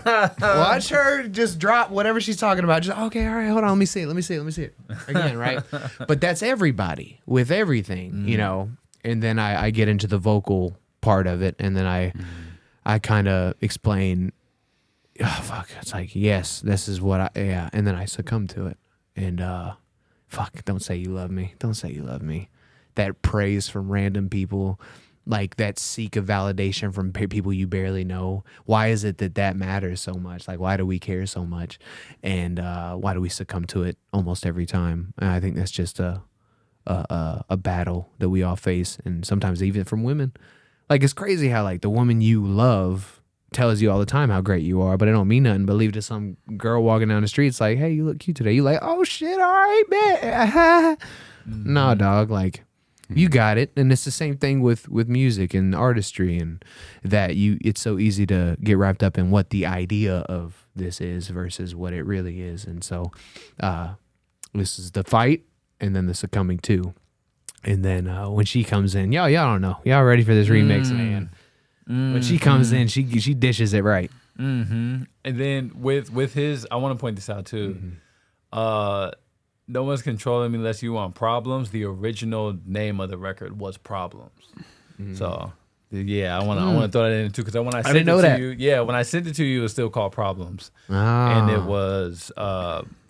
watch her just drop whatever she's talking about. Just, okay, all right, hold on, let me see it again, right? But that's everybody with everything, and then I get into the vocal part of it, and then I kind of explain, oh, fuck, it's like, yes, this is what and then I succumb to it. And fuck, don't say you love me. Don't say you love me. That praise from random people, like that seek of validation from people you barely know. Why is it that matters so much? Like, why do we care so much? And why do we succumb to it almost every time? And I think that's just a battle that we all face, and sometimes even from women. Like, it's crazy how, like, the woman you love tells you all the time how great you are, but it don't mean nothing. But leave it to some girl walking down the street. It's like, hey, you look cute today. You like, oh shit, all right, man. No, dog, like, you got it. And it's the same thing with music and artistry, and that it's so easy to get wrapped up in what the idea of this is versus what it really is. And so this is the fight, and then the succumbing to. And then when she comes in, y'all don't know. Y'all ready for this remix, man. When she comes in, she dishes it right.
And then with his, I want to point this out too. No One's Controlling Me Unless You Want Problems. The original name of the record was Problems. So yeah, I wanna throw that in too, because when I sent
didn't know
it to
that.
you, when I sent it to you, it was still called Problems, and it was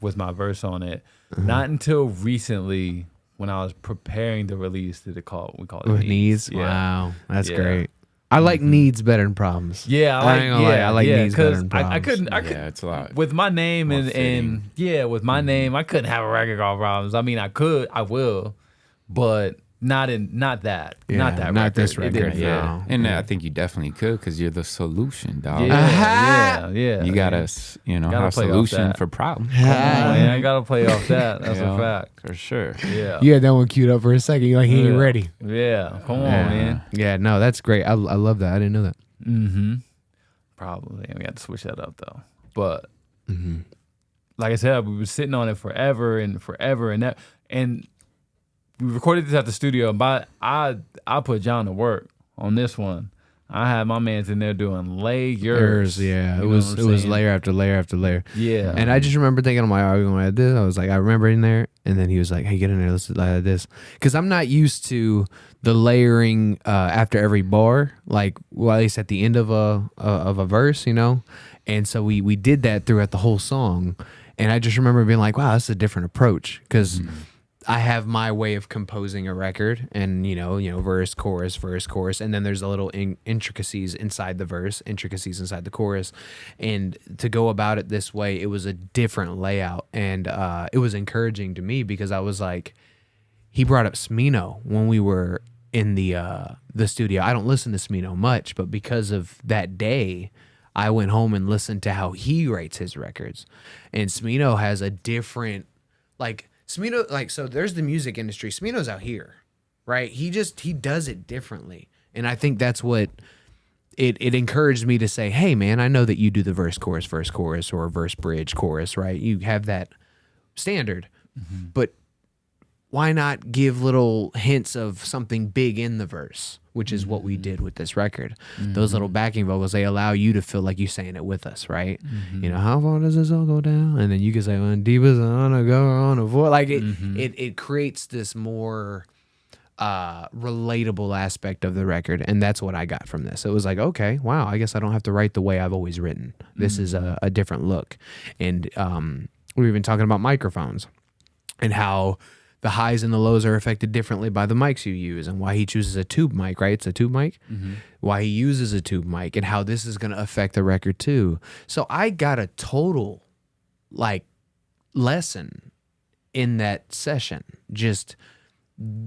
with my verse on it. Not until recently, when I was preparing the release, we call it
With
Needs.
needs. Wow, that's
Yeah.
great. I like needs better than problems.
Yeah,
I like needs better
'cause
than problems.
I couldn't.
Yeah, it's a lot
with my name
more
and
fitting.
with my name, I couldn't have a record called Problems. I mean, I will, but not that
Yeah,
record.
not this
It
record,
didn't fit.
Yeah,
No.
and I think you definitely could because you're the solution, dog.
Yeah.
You gotta,
Gotta
have
play off
solution
that.
for problems.
Come on, man. I gotta play off that. That's
You
a
know,
fact.
for sure.
Yeah.
You had that one queued up for a second. You're like, he ain't ready.
Yeah. Come on,
Yeah.
man.
Yeah, no, that's great. I love that. I didn't know that.
Probably. We got to switch that up though. But like I said, we were sitting on it forever and that, and we recorded this at the studio. But I put John to work on this one. I had my mans in there doing layers.
Yeah,
You
it
know
was
what
it
I'm
was
saying?
layer after layer after layer.
Yeah.
And I just remember thinking, I'm like, are we going to add this? I was like, I remember in there. And then he was like, hey, get in there. Let's add this. Because I'm not used to the layering after every bar, like, well, at least at the end of a verse, you know? And so we did that throughout the whole song. And I just remember being like, wow, that's a different approach. Because I have my way of composing a record, and you know, verse, chorus, and then there's a little intricacies inside the verse, intricacies inside the chorus, and to go about it this way, it was a different layout, and it was encouraging to me because I was like, he brought up Smino when we were in the studio. I don't listen to Smino much, but because of that day, I went home and listened to how he writes his records, and Smino has a different like. Smino, like, so there's the music industry. Smino's out here, right? He does it differently. And I think that's what it encouraged me to say, hey, man, I know that you do the verse, chorus, or verse, bridge, chorus, right? You have that standard. But why not give little hints of something big in the verse, which is what we did with this record. Those little backing vocals, they allow you to feel like you're saying it with us, right? You know, how far does this all go down? And then you can say, well, deep as on a go on a voice. Like it creates this more relatable aspect of the record, and that's what I got from this. It was like, okay, wow, I guess I don't have to write the way I've always written. This is a different look. And we were even talking about microphones and how the highs and the lows are affected differently by the mics you use, and why he chooses a tube mic, right? It's a tube mic. Why he uses a tube mic, and how this is going to affect the record too. So I got a total like lesson in that session, just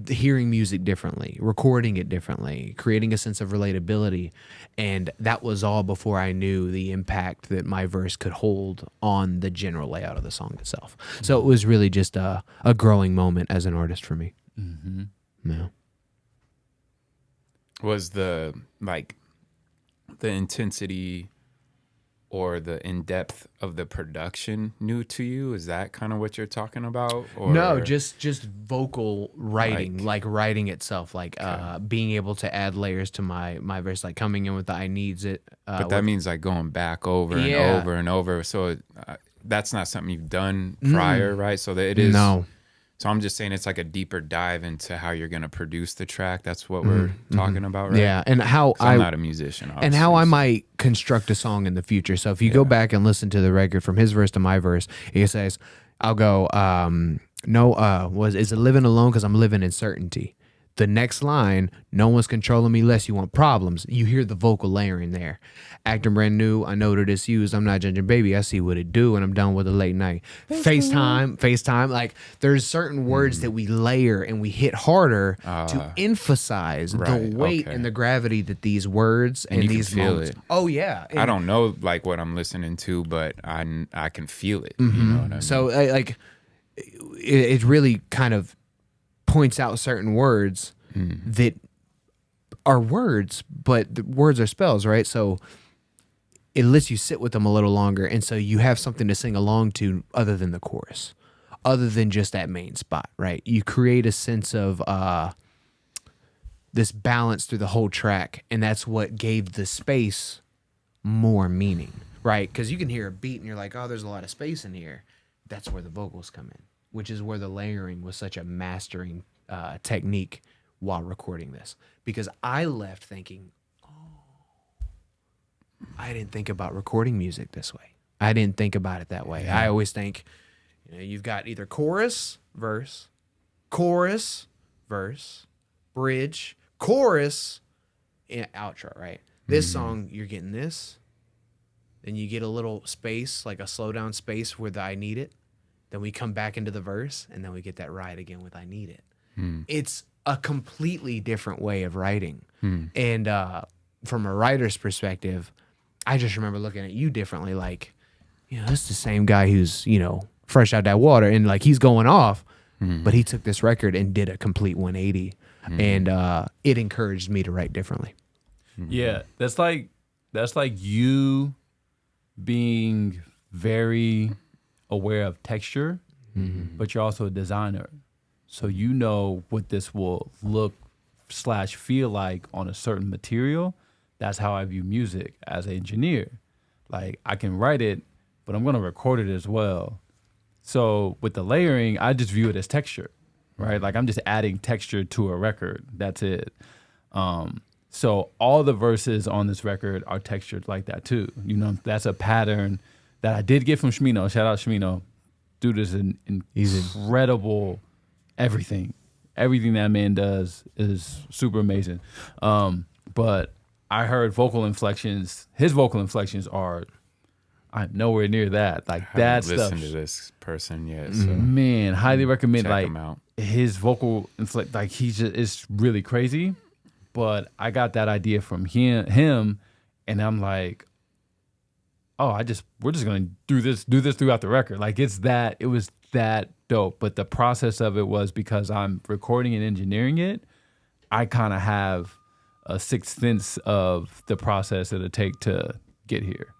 hearing music differently, recording it differently, creating a sense of relatability. And that was all before I knew the impact that my verse could hold on the general layout of the song itself. So it was really just a growing moment as an artist for me. Yeah.
Was the intensity or the in-depth of the production new to you? Is that kind of what you're talking about? Or
No, just vocal writing, like writing itself, like being able to add layers to my verse, like coming in with the I needs it.
but that means like going back over and over and over. So that's not something you've done prior, right? So that it is.
No.
So I'm just saying it's like a deeper dive into how you're going to produce the track. That's what we're talking about, right?
Yeah, and how
'Cause I'm not a musician, obviously.
and how I might construct a song in the future. So if you go back and listen to the record from his verse to my verse, he says, I'll go, is it living alone because I'm living in certainty? The next line, no one's controlling me unless you want problems. You hear the vocal layering there. Acting brand new, I know that it's used. I'm not judging, baby. I see what it do, and I'm done with the late night. FaceTime. Like, there's certain words that we layer and we hit harder to emphasize the weight and the gravity that these words and
you can
these
feel
moments.
it.
Oh, yeah.
I don't know like what I'm listening to, but I can feel it. You know what I mean?
So, like, it really kind of points out certain words that are words, but the words are spells, right? So it lets you sit with them a little longer, and so you have something to sing along to other than the chorus, other than just that main spot, right? You create a sense of this balance through the whole track, and that's what gave the space more meaning, right? Because you can hear a beat and you're like, oh, there's a lot of space in here. That's where the vocals come in. which is where the layering was such a mastering technique while recording this. Because I left thinking, I didn't think about recording music this way. I didn't think about it that way. I always think, you've got either chorus, verse, bridge, chorus, and outro, right? This song, you're getting this, then you get a little space, like a slow down space with I need it. Then we come back into the verse, and then we get that ride again with I need it. It's a completely different way of writing. And from a writer's perspective, I just remember looking at you differently, like, this is the same guy who's, fresh out that water, and like he's going off, but he took this record and did a complete 180, and it encouraged me to write differently.
Yeah, that's like you being very aware of texture, but you're also a designer. So you know what this will look / feel like on a certain material. That's how I view music as an engineer. Like, I can write it, but I'm gonna record it as well. So with the layering, I just view it as texture, right? Like, I'm just adding texture to a record. That's it. So all the verses on this record are textured like that too. That's a pattern that I did get from Shmino. Shout out Shmino. Dude is an incredible everything. Everything that man does is super amazing. But I heard vocal inflections. His vocal inflections are, I'm nowhere near that. Like, that stuff.
Listen to this person yet. So
man, highly recommend.
check
Like,
him out.
his vocal inflect, like, he's just, it's really crazy. But I got that idea from him, and I'm like, we're just gonna do this throughout the record. Like, it was that dope. But the process of it was, because I'm recording and engineering it, I kind of have a sixth sense of the process it'll take to get here.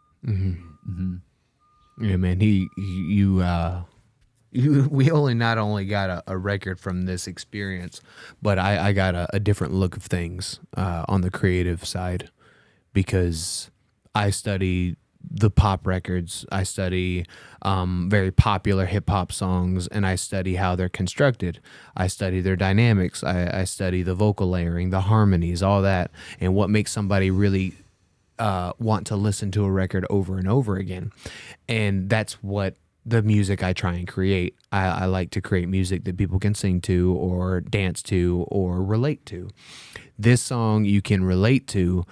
Yeah, man. We not only got a record from this experience, but I got a different look of things on the creative side, because I study the pop records. I study very popular hip hop songs, and I study how they're constructed. I study their dynamics. I study the vocal layering, the harmonies, all that, and what makes somebody really want to listen to a record over and over again. And that's what the music I try and create. I like to create music that people can sing to or dance to or relate to. This song you can relate to,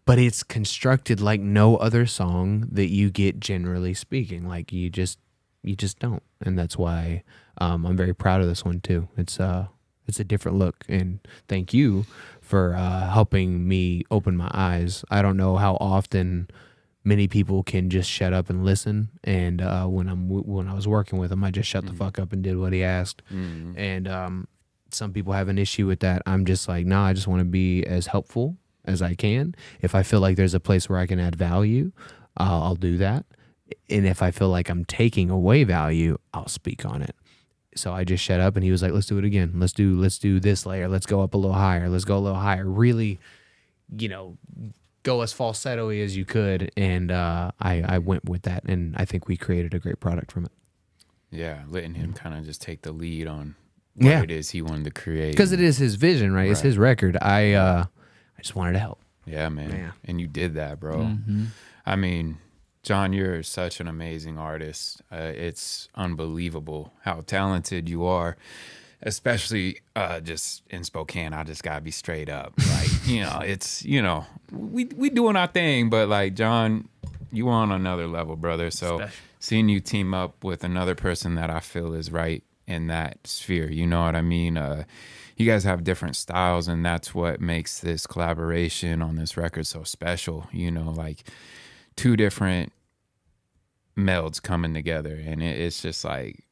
but it's constructed like no other song that you get, generally speaking. Like, you just don't. And that's why I'm very proud of this one too. It's a different look, and thank you for helping me open my eyes. I don't know how often many people can just shut up and listen. And when I was working with him, I just shut the fuck up and did what he asked. And some people have an issue with that. I'm just like, nah, I just want to be as helpful as I can. If I feel like there's a place where I can add value, I'll do that. And if I feel like I'm taking away value, I'll speak on it. So I just shut up, and he was like, let's do it again. Let's do this layer. Let's go up a little higher. Let's go a little higher. Really, go as falsetto-y as you could. And I went with that, and I think we created a great product from it.
Yeah, letting him kind of just take the lead on what it is he wanted to create.
Because it is his vision, right? It's his record. I just wanted to help.
Yeah, man.
Yeah.
And you did that, bro. I mean, John, you're such an amazing artist. It's unbelievable how talented you are, especially just in Spokane. I just gotta be straight up. Like, it's, we doing our thing, but like, John, you on another level, brother. So seeing you team up with another person that I feel is right in that sphere, you know what I mean? You guys have different styles, and that's what makes this collaboration on this record so special. Like, two different melds coming together, and it's just like,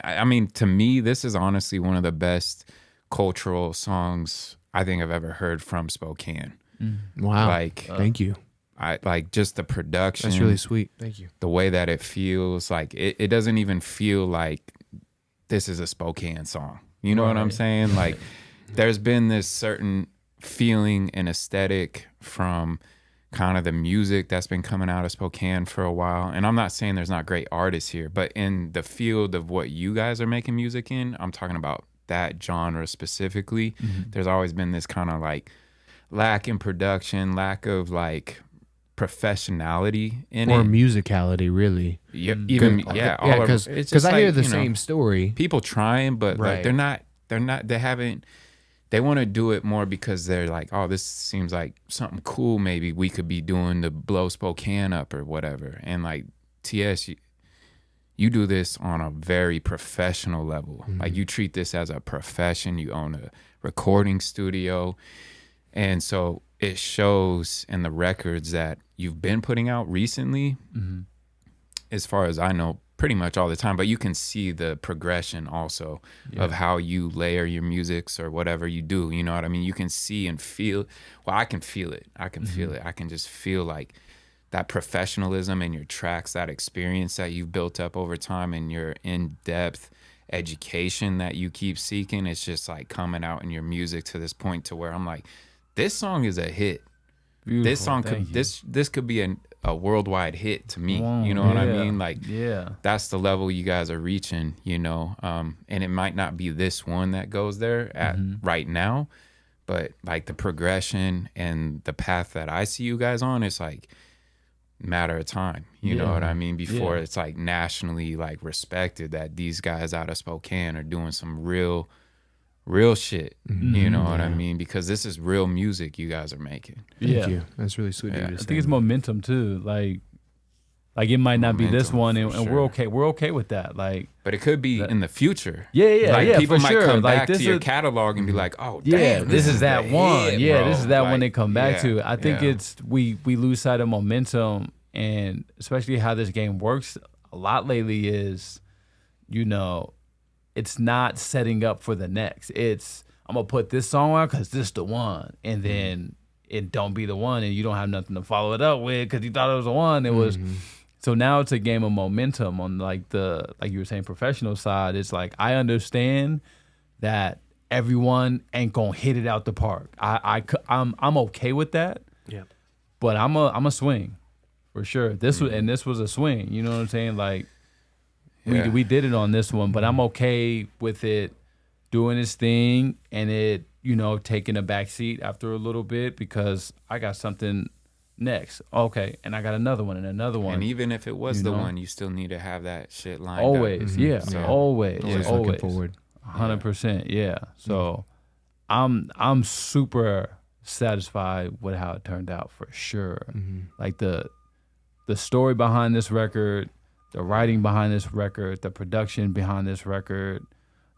I mean, to me, this is honestly one of the best cultural songs I think I've ever heard from Spokane.
Wow.
Like,
thank you.
I like just the production.
That's really sweet. Thank you.
The way that it feels, like it doesn't even feel like this is a Spokane song. You know what I'm saying? Like, there's been this certain feeling and aesthetic from kind of the music that's been coming out of Spokane for a while. And I'm not saying there's not great artists here, but in the field of what you guys are making music in, I'm talking about that genre specifically. There's always been this kind of like lack in production, lack of like professionality in
or
it.
musicality, really.
Yeah, even yeah, all
because
it's just
I hear
like,
the
you know,
same story.
people trying, but like
Right.
they want to do it more because they're like, oh, this seems like something cool maybe we could be doing to blow Spokane up or whatever. And like TS, you do this on a very professional level. Like you treat this as a profession. You own a recording studio. And so it shows in the records that you've been putting out recently, as far as I know, pretty much all the time. But you can see the progression also of how you layer your musics or whatever you do. You know what I mean? You can see and feel. Well, I can feel it. I can feel it. I can just feel like that professionalism in your tracks, that experience that you've built up over time, and your in-depth education that you keep seeking. It's just like coming out in your music to this point to where I'm like, this song is a hit.
Beautiful.
This song
Thank
could
you.
this could be a worldwide hit to me.
Wow,
You know what I
yeah,
mean? Like
yeah.
that's the level you guys are reaching, you know. And it might not be this one that goes there at right now, but like the progression and the path that I see you guys on, it's like matter of time. You know what I mean? Before it's like nationally like respected that these guys out of Spokane are doing some real shit. You know what I mean? Because this is real music you guys are making.
Thank you. That's really sweet of you to
I
say.
think it's momentum too. Like it might not be this
Momentum,
one,
for
and
sure.
we're okay. We're okay with that. Like,
But it could be in the future.
yeah,
Like
yeah,
people
for
might
sure.
come
Like,
back
this
to your
is-
catalog and be like, "Oh,
yeah,
damn,
this is that
the
one.
hit,
Yeah,
bro."
this is that one
Like,
they come back
yeah,
to. I think
yeah.
it's we lose sight of momentum, and especially how this game works a lot lately is, you know, it's not setting up for the next. It's I'm gonna put this song out because this the one, and then it don't be the one, and you don't have nothing to follow it up with because you thought it was the one. It was. So now it's a game of momentum on like you were saying, professional side. It's like I understand that everyone ain't gonna hit it out the park. I'm okay with that.
Yeah.
But I'm a swing for sure. This was a swing. You know what I'm saying? Like
Yeah.
we did it on this one, but I'm okay with it doing its thing and it, you know, taking a back seat after a little bit because I got something next. Okay, and I got another one and another one.
And even if it was
You
the
know?
one, you still need to have that shit lined up.
Always, yeah,
So,
always,
Always
always.
looking forward.
100%, yeah. So I'm super satisfied with how it turned out for sure. Like the story behind this record, the writing behind this record, the production behind this record,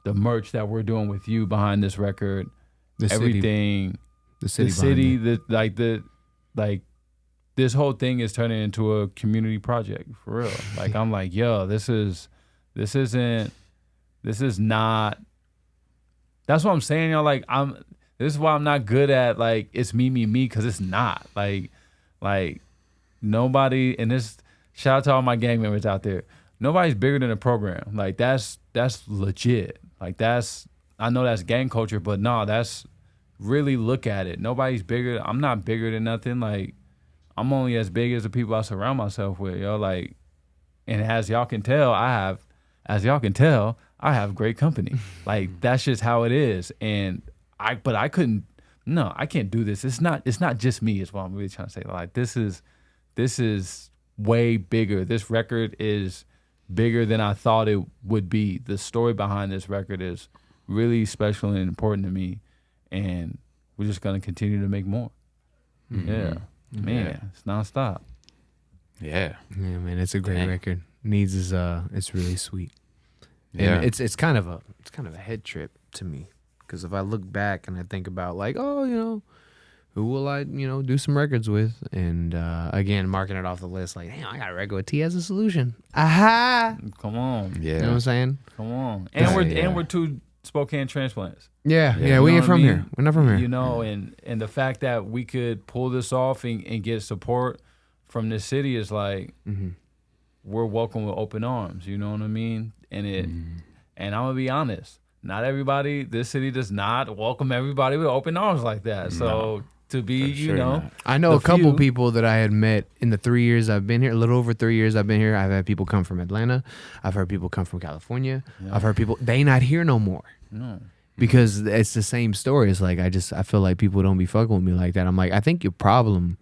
the merch that we're doing with you behind this record,
The
everything,
the city,
like this whole thing is turning into a community project for real. Like I'm like, yo, this is not. That's what I'm saying, y'all. Like this is why I'm not good at like it's me, because it's not like nobody. And this shout out to all my gang members out there. Nobody's bigger than the program. Like that's legit. Like I know that's gang culture, but no, that's really look at it. Nobody's bigger. I'm not bigger than nothing. Like I'm only as big as the people I surround myself with, yo. Like, and as y'all can tell, I have great company. Like that's just how it is. And I can't do this. It's not just me, is what I'm really trying to say. Like this is way bigger. This record is bigger than I thought it would be. The story behind this record is really special and important to me. And we're just gonna continue to make more. Yeah. Man, it's nonstop.
Yeah.
Yeah, man, it's a great
Dang.
record. Needs is it's really sweet.
Yeah.
And it's kind of a head trip to me because if I look back and I think about like, oh, you know, who will I, you know, do some records with, and again marking it off the list like, damn, I got a record with T.S The Solution. Aha!
Come on.
Yeah.
You know what I'm saying?
Come on.
Yeah,
And
yeah.
we're two Spokane transplants.
Yeah,
Yeah.
yeah.
You
We
know
ain't
what
from
I mean?
here. We're not from here.
You know, and the fact that we could pull this off and get support from this city is like we're welcome with open arms. You know what I mean? And and I'm gonna be honest, not everybody. This city does not welcome everybody with open arms like that. So to be,
For sure not.
I know
the
a couple
few.
people that I had met in the 3 years I've been here, a little over 3 years I've been here. I've had people come from Atlanta. I've heard people come from California. I've heard people, they not here no more.
No.
Because it's the same story. It's like, I feel like people don't be fucking with me like that. I'm like, I think your problem,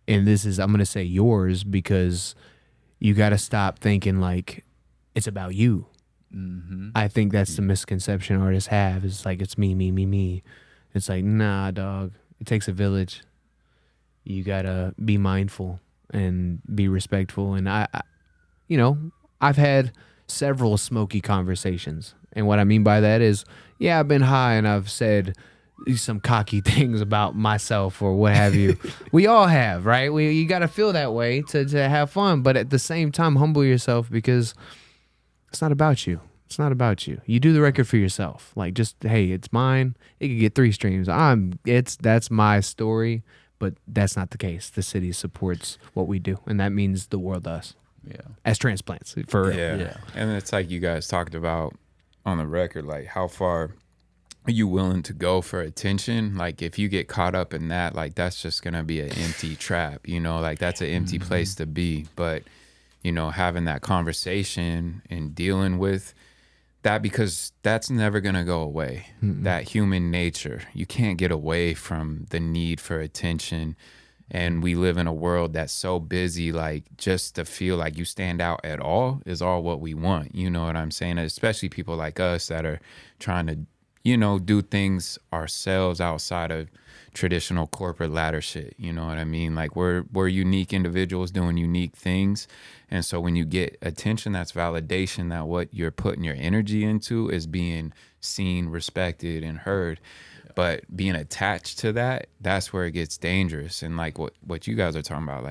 and this is, I'm going to say yours, because you got to stop thinking like it's about you.
Mm-hmm.
I think that's the misconception artists have. It's like, it's me, me, me, me. It's like, nah, dog. It takes a village. You got to be mindful and be respectful. And I've had several smoky conversations. And what I mean by that is, yeah, I've been high and I've said some cocky things about myself or what have you. We all have, right? You got to feel that way to have fun. But at the same time, humble yourself, because it's not about you. It's not about you. You do the record for yourself. Like, just, hey, it's mine. It could get 3 streams. That's my story, but that's not the case. The city supports what we do, and that means the world does.
Yeah.
As transplants, for real.
Yeah. And it's like you guys talked about on the record, like how far are you willing to go for attention? Like if you get caught up in that, like that's just gonna be an empty trap, like that's an empty place to be. But having that conversation and dealing with that, because that's never gonna go away. That human nature, you can't get away from the need for attention. And we live in a world that's so busy, like just to feel like you stand out at all is all what we want. You know what I'm saying? Especially people like us that are trying to, do things ourselves outside of traditional corporate ladder shit. You know what I mean? Like we're unique individuals doing unique things. And so when you get attention, that's validation that what you're putting your energy into is being seen, respected, and heard. But being attached to that, that's where it gets dangerous. And like what you guys are talking about,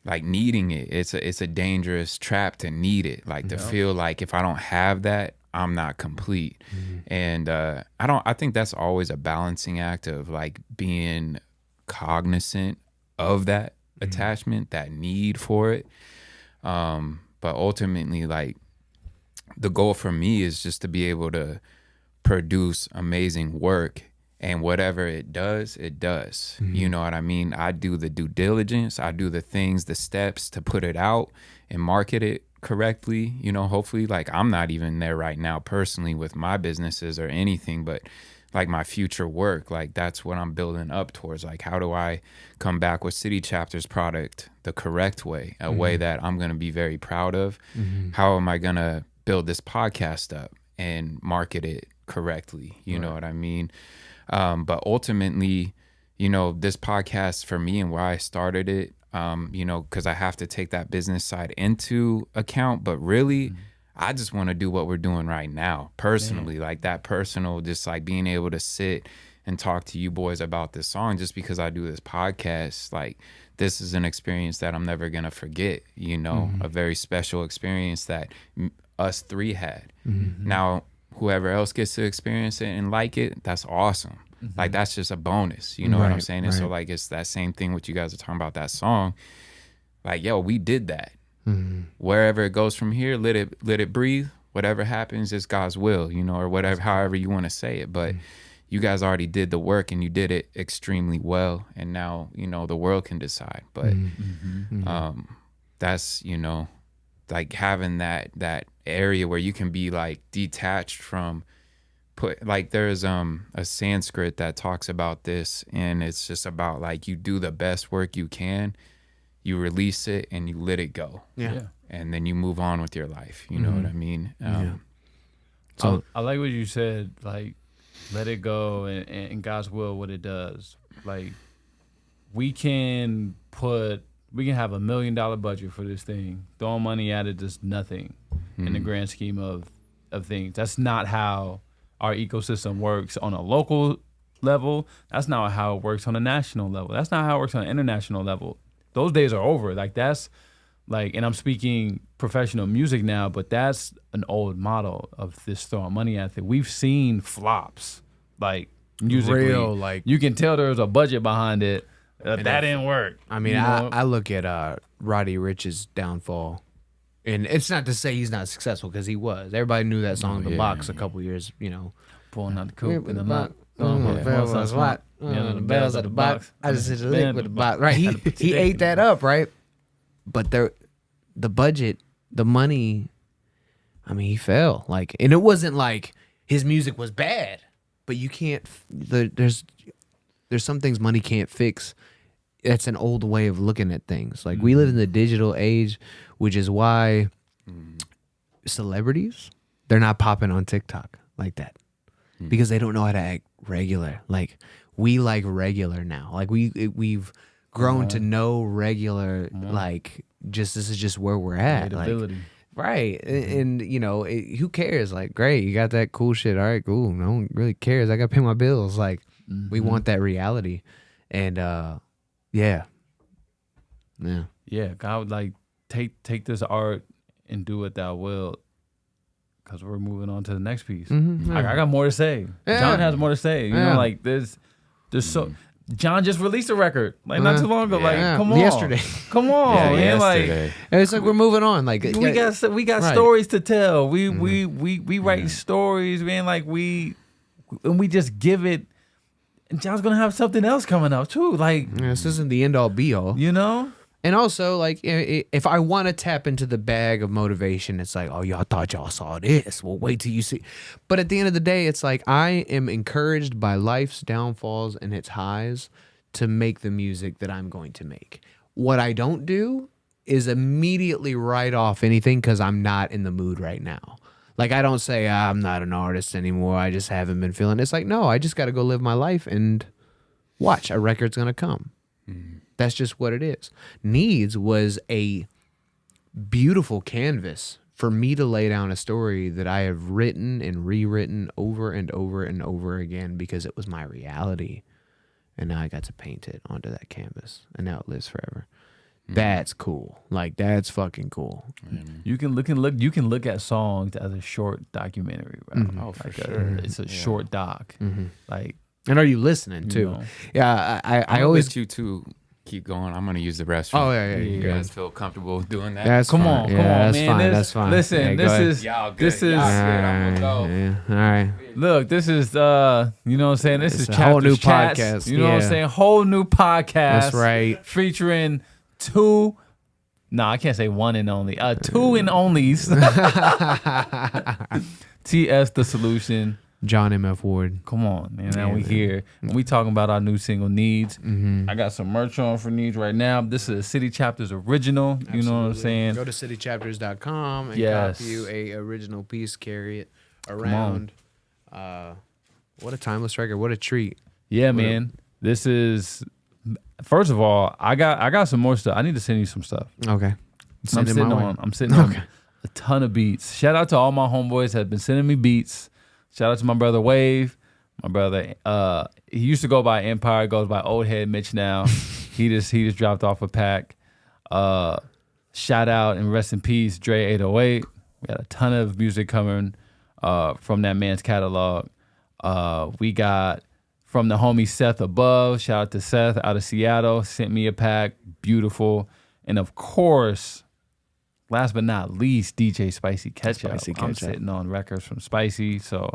like needing it, it's a dangerous trap to need it. Like to feel like if I don't have that, I'm not complete. And I think that's always a balancing act of like being cognizant of that attachment, that need for it. But ultimately, like the goal for me is just to be able to produce amazing work. And whatever it does, it does. You know what I mean? I do the due diligence. I do the things, the steps to put it out and market it correctly. Hopefully, like I'm not even there right now personally with my businesses or anything, but like my future work, like that's what I'm building up towards. Like, how do I come back with City Chapter's product the correct way, a way that I'm going to be very proud of? How am I going to build this podcast up and market it correctly? You know what I mean? But ultimately, this podcast for me and why I started it, because I have to take that business side into account. But really, I just want to do what we're doing right now personally, like that personal, just like being able to sit and talk to you boys about this song. Just because I do this podcast, like this is an experience that I'm never going to forget, a very special experience that us 3 had. Now, whoever else gets to experience it and like it, that's awesome. Like that's just a bonus, you know what I'm saying? And so like it's that same thing what you guys are talking about, that song. Like, yo, we did that. Wherever it goes from here, let it breathe. Whatever happens is God's will, or whatever, however you want to say it. But you guys already did the work and you did it extremely well. And now, the world can decide. But that's, like having that area where you can be like detached from there's a Sanskrit that talks about this, and it's just about like you do the best work you can, you release it and you let it go. And then you move on with your life. You know what I mean?
So I like what you said, like let it go and God's will, what it does. Like we can have $1 million budget for this thing. Throwing money at it is nothing in the grand scheme of things. That's not how our ecosystem works on a local level. That's not how it works on a national level. That's not how it works on an international level. Those days are over. Like that's like, and I'm speaking professional music now, but that's an old model of this throwing money at it. We've seen flops, like musically.
Real, like
you can tell there was a budget behind it. That didn't work.
I mean, I look at Roddy Ricch's downfall, and it's not to say he's not successful, because he was. Everybody knew that song, The Box, a couple years,
Pulling out the coupe in the lot.
The bells at the box. I just hit the lick with the box. Right. He ate that up, right? But the budget, the money, I mean, he fell. Like, and it wasn't like his music was bad, but you can't. There's some things money can't fix. That's an old way of looking at things. Like, we live in the digital age, which is why celebrities, they're not popping on TikTok like that because they don't know how to act regular. Like, we like regular now. Like, we've grown to know regular. Like, this is just where we're at. Like, right. And you know, who cares? Like, great, you got that cool shit. All right, cool. No one really cares. I got to pay my bills. Like, we want that reality. And yeah.
God would like take this art and do what thou wilt, because we're moving on to the next piece. I got more to say. John has more to say. You know, like there's so. John just released a record like not too long ago. Like, come on,
yesterday.
Come on, man.
Yesterday.
Like,
and it's like we're moving on. Like,
we got
right.
stories to tell. We write stories, man. Like we just give it. And John's gonna have something else coming up too. Like,
this isn't the end all be all,
you know.
And also, like, if I want to tap into the bag of motivation, it's like, oh, y'all thought y'all saw this. Well, wait till you see. But at the end of the day, it's like I am encouraged by life's downfalls and its highs to make the music that I'm going to make. What I don't do is immediately write off anything because I'm not in the mood right now. Like, I don't say, I'm not an artist anymore. I just haven't been feeling it. It's like, no, I just got to go live my life and watch. A record's going to come. That's just what it is. Needs was a beautiful canvas for me to lay down a story that I have written and rewritten over and over and over again because it was my reality. And now I got to paint it onto that canvas. And now it lives forever. That's cool. Like, that's fucking cool.
You can look at songs as a short documentary, right?
Oh, for
like
sure.
It's a short doc. Like,
and are you listening too?
know.
Yeah, I
I
always
let you two keep going. I'm gonna use the restroom.
Oh yeah.
You
Good.
guys feel comfortable doing that?
That's
come
fine.
on,
That's
man.
fine. That's fine.
Listen,
Yeah, go
this
ahead.
is
Y'all good.
this is
Y'all good. I'm gonna go.
Yeah. All right.
look. This is you know what I'm saying. This
It's
is
a whole new
Chapters
podcast.
Chats, you know what I'm
Yeah.
saying? Whole new podcast.
That's right.
Featuring two. No, I can't say one and only. Two and onlys. T.S. The Solution.
John M.F. Ward.
Come on, man. Now
Yeah,
we
man.
here. And we talking about our new single, Needs. I got some merch on for Needs right now. This is a City Chapters original. You know what I'm saying?
Go to citychapters.com and
Yes.
copy you a original piece, carry it around. What a timeless record. What a treat.
Yeah, man. This is, first of all, I got some more stuff. I need to send you some stuff.
Okay.
I'm sitting on a ton of beats. Shout out to all my homeboys that have been sending me beats. Shout out to my brother Wave. My brother, he used to go by Empire, goes by Old Head Mitch now. he just dropped off a pack. Shout out and rest in peace, Dre 808. We got a ton of music coming from that man's catalog. We got from the homie Seth Above. Shout out to Seth out of Seattle. Sent me a pack. Beautiful. And of course, last but not least, DJ Spicy Ketchup. I'm sitting on records from Spicy, so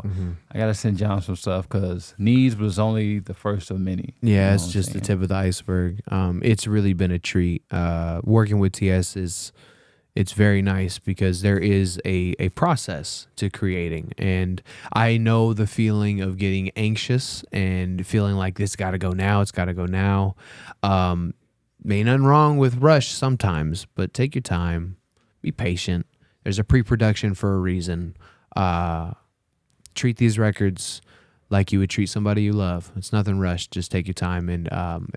I gotta send John some stuff because Needs was only the first of many.
Yeah,
You know
it's
what I'm
just the
saying?
tip of the iceberg. It's really been a treat. Working with TS it's very nice because there is a process to creating, and I know the feeling of getting anxious and feeling like this got to go now. It's got to go now. Ain't nothing wrong with rush sometimes, but take your time. Be patient. There's a pre-production for a reason. Treat these records like you would treat somebody you love. It's nothing rushed. Just take your time. And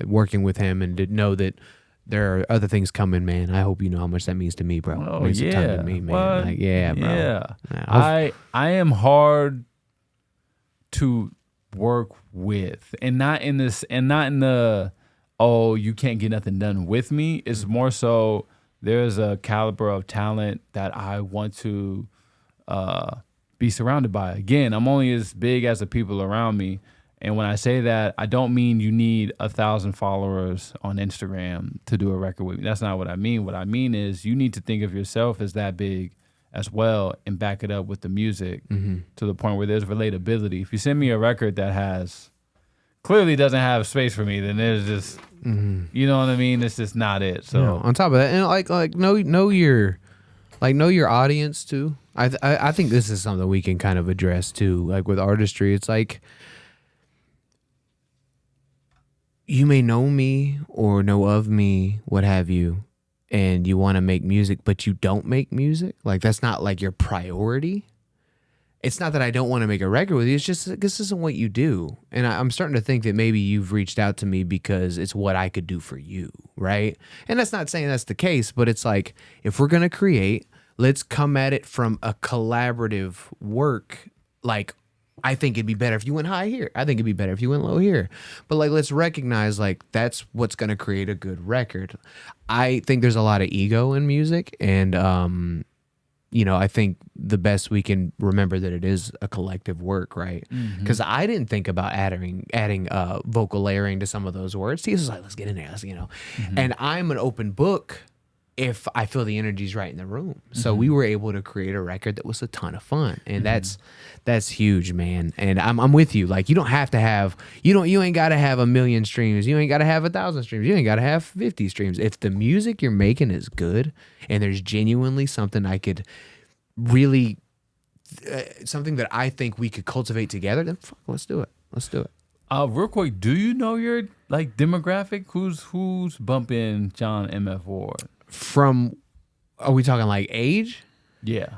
working with him and to know that there are other things coming, man. I hope you know how much that means to me, bro.
Oh,
It means a ton to me, man.
What?
Like, yeah, bro.
Yeah.
Yeah,
I am hard to work with, and not in the oh, you can't get nothing done with me. It's more so there's a caliber of talent that I want to be surrounded by. Again, I'm only as big as the people around me. And when I say that, I don't mean you need 1,000 followers on Instagram to do a record with me. That's not what I mean. What I mean is you need to think of yourself as that big as well and back it up with the music to the point where there's relatability. If you send me a record that has clearly doesn't have space for me, then there's just you know what I mean? It's just not it. So
on top of that, and like know your audience too. I think this is something we can kind of address too. Like with artistry, it's like you may know me or know of me, what have you, and you want to make music, but you don't make music. Like that's not like your priority. It's not that I don't want to make a record with you. It's just this isn't what you do. And I'm starting to think that maybe you've reached out to me because it's what I could do for you, right? And that's not saying that's the case, but it's like if we're going to create, let's come at it from a collaborative work. Like I think it'd be better if you went high here. I think it'd be better if you went low here. But like let's recognize like that's what's going to create a good record. I think there's a lot of ego in music, and you know, I think the best we can remember that it is a collective work, right? Because I didn't think about adding vocal layering to some of those words. He was like, let's get in there, let's, you know. And I'm an open book if I feel the energy's right in the room. So we were able to create a record that was a ton of fun, and that's huge, man. And I'm with you. Like you don't have to have you ain't got to have 1 million streams. You ain't got to have 1,000 streams. You ain't got to have 50 streams. If the music you're making is good and there's genuinely something I could really something that I think we could cultivate together, then fuck, let's do it. Let's do it.
Real quick, do you know your like demographic? Who's bumping John MF Ward?
From, are we talking like age?
Yeah.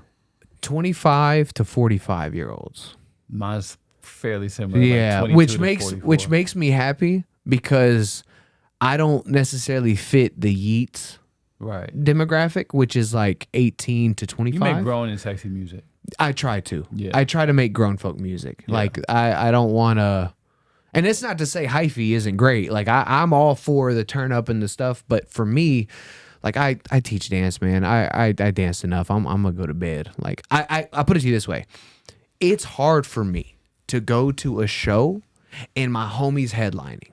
25 to 45-year-olds.
Mine's fairly similar.
Yeah,
like
which makes me happy because I don't necessarily fit the Yeats
right
demographic, which is like 18 to 25.
You make grown and sexy music.
I try to.
Yeah.
I try to make grown folk music. Yeah. Like I don't want to. And it's not to say hyphy isn't great. Like I'm all for the turn up and the stuff, but for me, like I teach dance, man. I dance enough. I'm gonna go to bed. Like I put it to you this way. It's hard for me to go to a show and my homies headlining.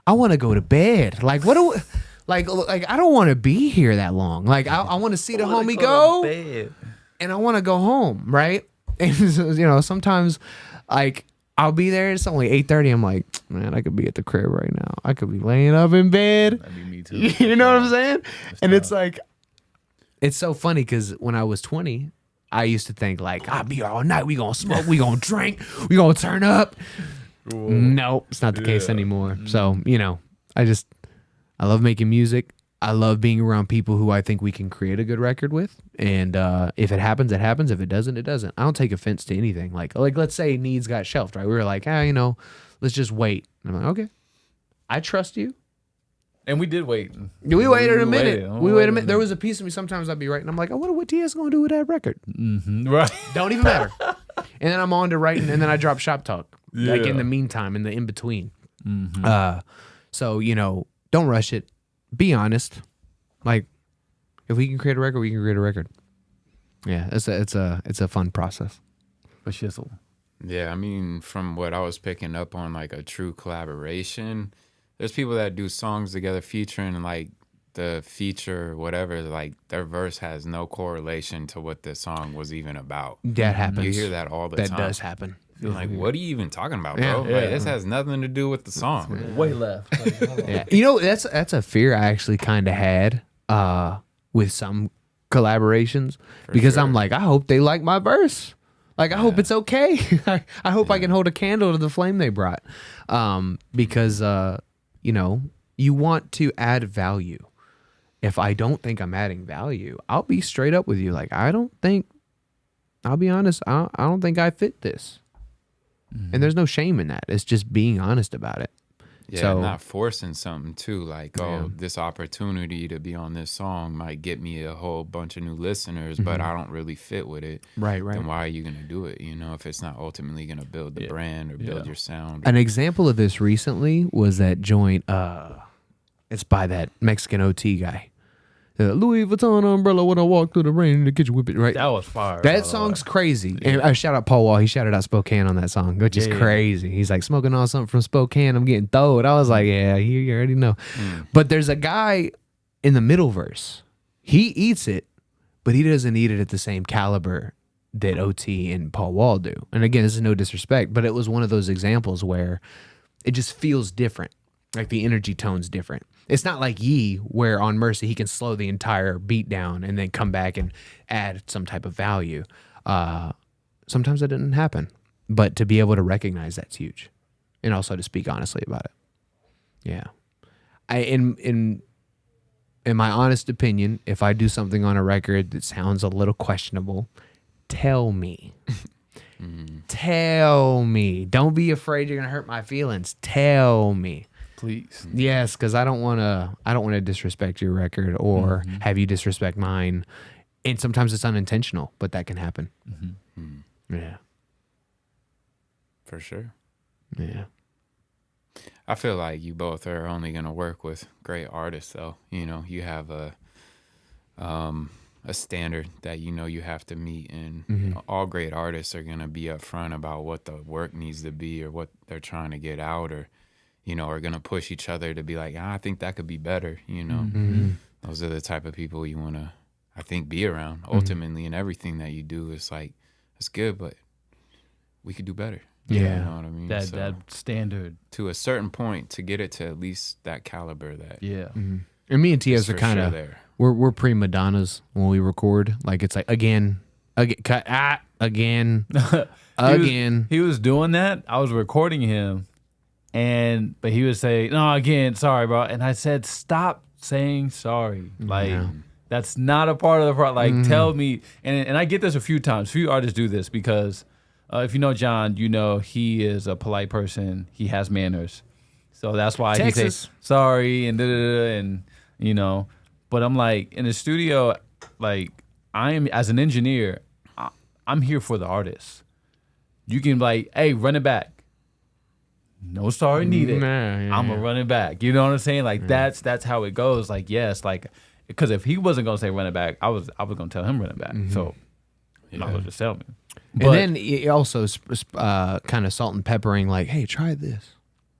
I want to go to bed. Like what do like I don't want to be here that long. Like I want to see the homie go and I want to go home, right? And you know, sometimes like I'll be there. It's only 8:30. I'm like, man, I could be at the crib right now. I could be laying up in bed.
That'd be me too.
You know what I'm saying? And it's like, it's so funny because when I was 20, I used to think like, I'll be here all night. We gonna smoke. We gonna drink. We gonna turn up. Whoa. Nope, it's not the case anymore. So you know, I love making music. I love being around people who I think we can create a good record with. And if it happens, it happens. If it doesn't, it doesn't. I don't take offense to anything. Like let's say Needs got shelved, right? We were like, you know, let's just wait. And I'm like, okay, I trust you.
And we did wait.
We waited a minute. We waited a minute. There was a piece of me sometimes I'd be writing. I'm like, I wonder what T.S going to do with that record.
Right.
Don't even matter. And then I'm on to writing, and then I drop Shop Talk. Yeah. Like in the meantime, in the in-between. So, you know, don't rush it. Be honest. Like, if we can create a record, we can create a record. Yeah, it's a fun process.
For shizzle.
Yeah, I mean, from what I was picking up on, like a true collaboration, there's people that do songs together featuring like the feature, whatever, like their verse has no correlation to what the song was even about.
That happens.
You hear that all the time.
That does happen.
Like, what are you even talking about, bro?
Yeah.
Like, this has nothing to do with the song.
Way left. Like,
yeah. You know, that's a fear I actually kind of had with some collaborations because I'm like, I hope they like my verse. Like, I hope it's okay. I hope I can hold a candle to the flame they brought. Because, you know, you want to add value. If I don't think I'm adding value, I'll be straight up with you. Like, I'll be honest, I don't think I fit this. And there's no shame in that. It's just being honest about it.
Yeah,
so,
not forcing something too. Like, this opportunity to be on this song might get me a whole bunch of new listeners, but I don't really fit with it.
Right.
Then why are you going to do it? You know, if it's not ultimately going to build the brand or build your sound.
An example of this recently was that joint, it's by that Mexican OT guy. Louis Vuitton umbrella when I walk through the rain in the kitchen whip it, right?
That was fire.
That song's crazy. And I shout out Paul Wall. He shouted out Spokane on that song, which is crazy. He's like, smoking on something from Spokane, I'm getting throwed. I was like, yeah, you already know. But there's a guy in the middle verse. He eats it, but he doesn't need it at the same caliber that OT and Paul Wall do. And again, this is no disrespect, but it was one of those examples where it just feels different. Like the energy tone's different. It's not like Yee, where on Mercy he can slow the entire beat down and then come back and add some type of value. Sometimes that didn't happen, but to be able to recognize that's huge, and also to speak honestly about it. Yeah, in my honest opinion, if I do something on a record that sounds a little questionable, tell me. Tell me. Don't be afraid you're gonna hurt my feelings. Tell me.
Please.
Yes, because I don't want to disrespect your record or have you disrespect mine. And sometimes it's unintentional, but that can happen. Yeah.
For sure.
Yeah.
I feel like you both are only going to work with great artists, though. You know, you have a standard that you have to meet, and all great artists are going to be upfront about what the work needs to be or what they're trying to get out, or are going to push each other to be like, I think that could be better. Those are the type of people you want to, I think, be around. Ultimately, in everything that you do, it's like, it's good, but we could do better.
Yeah.
You know what I mean?
That standard.
To a certain point, to get it to at least that caliber that.
Yeah.
And me and T.S are kind of, we're prima donnas when we record. Like, it's like, again, cut, again, again.
He was doing that. I was recording him. But he would say, no, again, sorry, bro. And I said, stop saying sorry. Like, that's not a part of the part. Like, tell me. And I get this a few times. Few artists do this because if you know John, he is a polite person. He has manners. So that's why he says sorry and da-da-da-da, and, But I'm like, in the studio, like, I am, as an engineer, I'm here for the artist. You can be like, hey, run it back. No sorry needed. I'm gonna run it back. You know what I'm saying? Like that's how it goes. Like, yes, like, because if he wasn't gonna say run it back, I was gonna tell him run it back. So might as well just tell me. But,
and then he also kind of salt and peppering, like, hey, try this.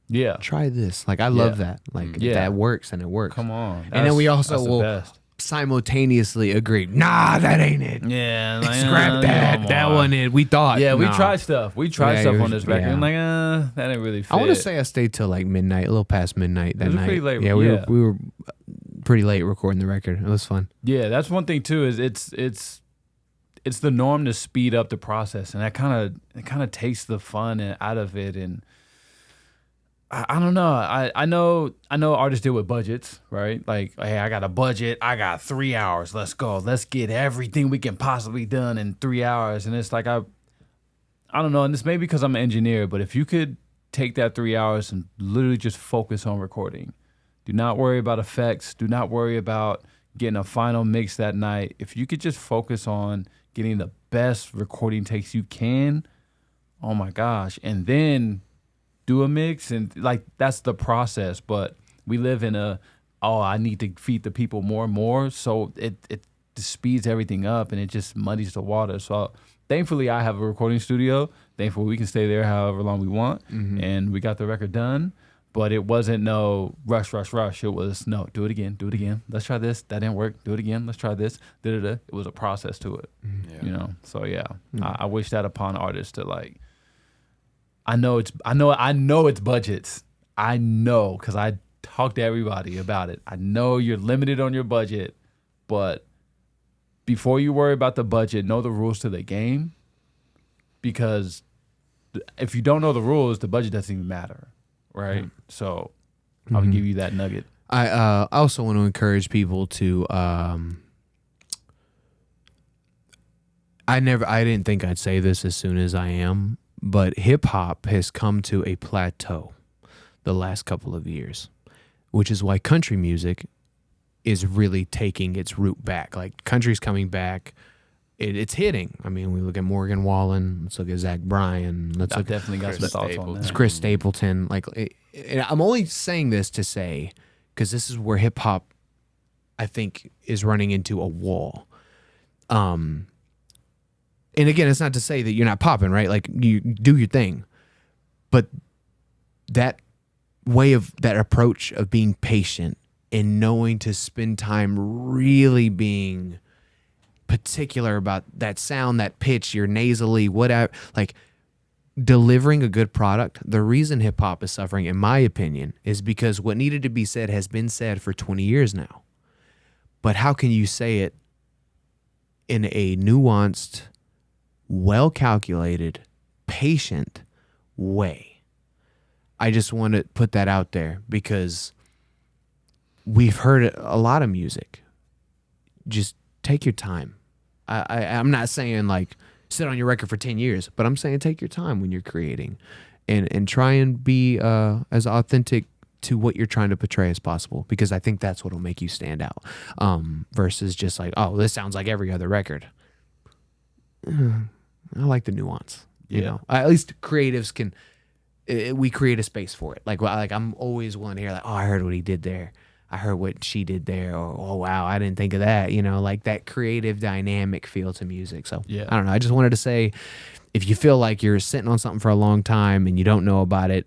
Yeah,
try this. Like, I love that. Like, that works, and it works.
Come on.
And then we also will simultaneously agree, nah, that ain't it.
Yeah, like,
scrap that. That wasn't it. We thought.
Yeah, we tried stuff. We tried stuff on this record.
Yeah.
I'm like, that didn't really fit.
I want to say I stayed till like midnight, a little past midnight that night.
Pretty late.
Yeah, we were pretty late recording the record. It was fun.
Yeah, that's one thing too. Is it's the norm to speed up the process, and that kind of takes the fun out of it. And I don't know. I know artists deal with budgets, right? Like, hey, I got a budget. I got 3 hours. Let's go. Let's get everything we can possibly done in 3 hours. And it's like, I don't know. And this may be because I'm an engineer, but if you could take that 3 hours and literally just focus on recording, do not worry about effects. Do not worry about getting a final mix that night. If you could just focus on getting the best recording takes you can, oh my gosh. And then do a mix, and like, that's the process. But we live in I need to feed the people more and more, so it just speeds everything up, and it just muddies the water. So thankfully I have a recording studio. Thankfully we can stay there however long we want, and we got the record done. But it wasn't no rush. It was no, do it again. Let's try this. That didn't work. Do it again. Let's try this. Da-da-da. It was a process to it. So yeah, I wish that upon artists to, like, I know it's budgets. I know, because I talk to everybody about it. I know you're limited on your budget, but before you worry about the budget, know the rules to the game, because if you don't know the rules, the budget doesn't even matter, right? So I would give you that nugget.
I also want to encourage people to I didn't think I'd say this as soon as I am, but hip hop has come to a plateau the last couple of years, which is why country music is really taking its root back. Like, country's coming back. It's hitting. I mean, we look at Morgan Wallen. Let's look at Zach Bryan. Let's look
definitely got some thoughts on that.
Chris Stapleton. Like, and I'm only saying this to say, because this is where hip hop, I think, is running into a wall. And again, it's not to say that you're not popping, right? Like, you do your thing. But that approach of being patient and knowing to spend time really being particular about that sound, that pitch, your nasally, whatever, like delivering a good product. The reason hip hop is suffering, in my opinion, is because what needed to be said has been said for 20 years now. But how can you say it in a nuanced, well calculated, patient way? I just want to put that out there because we've heard a lot of music. Just take your time. I'm not saying like sit on your record for 10 years, but I'm saying take your time when you're creating and try and be as authentic to what you're trying to portray as possible, because I think that's what will make you stand out versus just like, oh, this sounds like every other record. I like the nuance. You know, at least creatives can, we create a space for it. Like I'm always willing to hear like, oh, I heard what he did there. I heard what she did there, or oh wow, I didn't think of that. You know, like that creative dynamic feel to music. So I don't know. I just wanted to say, if you feel like you're sitting on something for a long time and you don't know about it,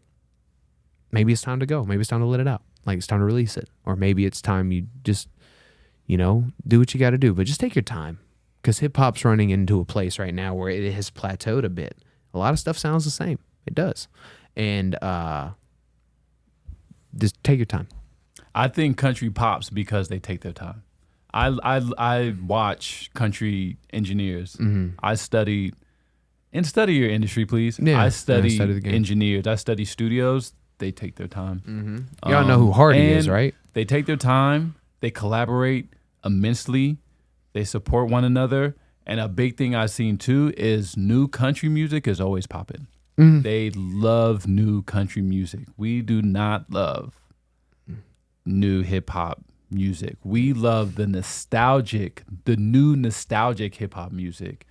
maybe it's time to go. Maybe it's time to let it out. Like it's time to release it, or maybe it's time you just, you know, do what you got to do. But just take your time, because hip hop's running into a place right now where it has plateaued a bit. A lot of stuff sounds the same. It does, and just take your time.
I think country pops because they take their time. I watch country engineers. I study your industry, please.
Yeah,
I study
the game.
engineers. I study studios. They take their time.
Y'all know who Hardy is,
and
right?
They take their time. They collaborate immensely. They support one another. And a big thing I've seen too is new country music is always popping. They love new country music. We do not love new hip hop music. We love the new nostalgic hip hop music.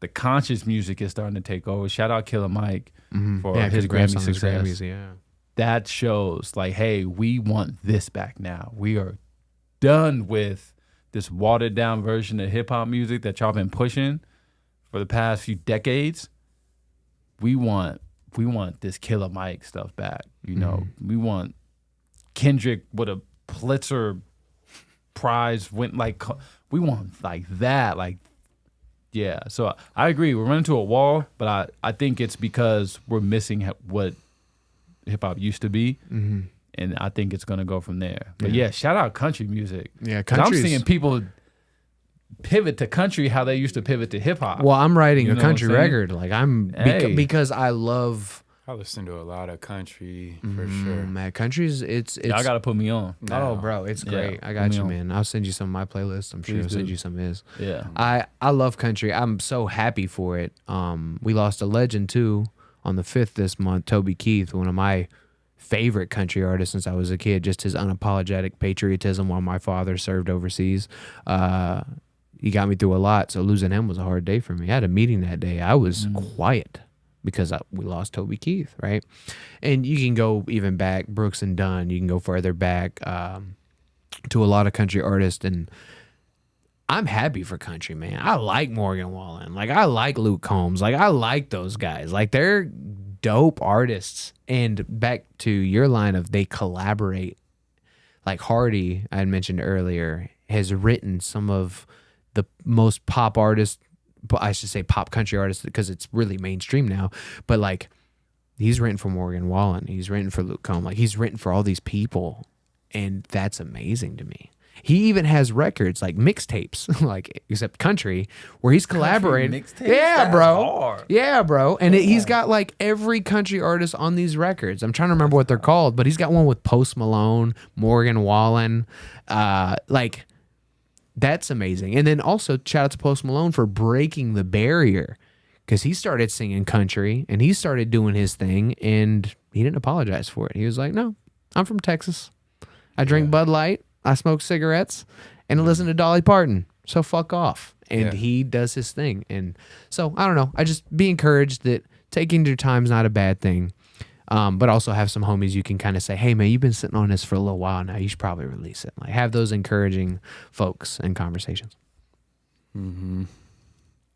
The conscious music is starting to take over. Shout out Killer Mike for his Grammy success.
Grammys,
That shows like, hey, we want this back now. We are done with this watered down version of hip hop music that y'all been pushing for the past few decades. We want this Killer Mike stuff back. You know, we want Kendrick with a Pulitzer Prize we want like that. Like, yeah. So I agree. We're running to a wall, but I think it's because we're missing what hip hop used to be. And I think it's going to go from there. But yeah, shout out country music.
Yeah,
I'm seeing people pivot to country how they used to pivot to hip hop.
Well, I'm writing
You
a
know
country
what I'm saying?
record. Like because I love.
I listen to a lot of country for sure.
Man, country's it's.
Y'all got to put me on.
Oh, bro, it's great. I got you, man. I'll send you some of my playlists. I'm sure I'll send you some of his.
Yeah.
I love country. I'm so happy for it. We lost a legend too on the 5th this month. Toby Keith, one of my favorite country artists since I was a kid. Just his unapologetic patriotism while my father served overseas. He got me through a lot. So losing him was a hard day for me. I had a meeting that day. I was quiet because we lost Toby Keith, right? And you can go even back, Brooks and Dunn. You can go further back to a lot of country artists, and I'm happy for country, man. I like Morgan Wallen. Like, I like Luke Combs. Like, I like those guys. Like, they're dope artists. And back to your line of they collaborate. Like Hardy, I had mentioned earlier, has written some of the most pop artists, I should say pop country artists because it's really mainstream now. But like, he's written for Morgan Wallen. He's written for Luke Combs. Like, he's written for all these people. And that's amazing to me. He even has records like mixtapes, like except country, where he's collaborating. Yeah, bro. Yeah, bro. And he's got like every country artist on these records. I'm trying to remember what they're called, but he's got one with Post Malone, Morgan Wallen. Like, that's amazing. And then also shout out to Post Malone for breaking the barrier, because he started singing country and he started doing his thing, and he didn't apologize for it. He was like, "No, I'm from Texas. I drink Bud Light. I smoke cigarettes and listen to Dolly Parton. So fuck off." And he does his thing. And so, I don't know. I just be encouraged that taking your time is not a bad thing. But also have some homies you can kind of say, "Hey, man, you've been sitting on this for a little while now. You should probably release it." Like, have those encouraging folks and conversations.
And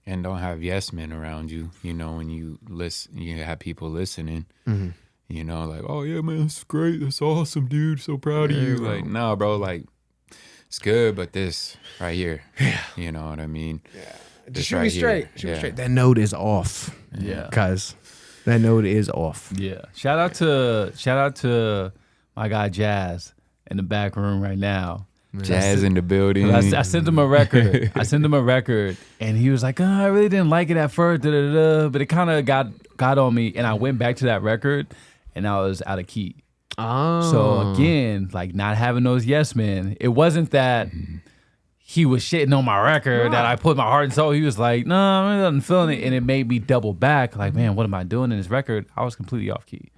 don't have yes men around you. You know, when you listen, you have people listening. You know, like, "Oh yeah, man, that's great. That's awesome, dude. So proud of you." Like, nah, bro. Like, it's good, but this right here, you know what I mean?
Yeah.
This
Just shoot me
right
straight.
here.
Shoot me
Yeah.
straight. That note is off.
Yeah.
Cuz that note is off.
Yeah. Shout out to my guy Jazz in the back room right now.
Jazz in the building.
I sent him a record. And he was like, I really didn't like it at first, but it kind of got on me. And I went back to that record, and I was out of key.
Oh.
So again, like not having those yes men, it wasn't that he was shitting on my record that I put my heart and soul. He was like, no, I wasn't feeling it. And it made me double back. Like, man, what am I doing in this record? I was completely off key.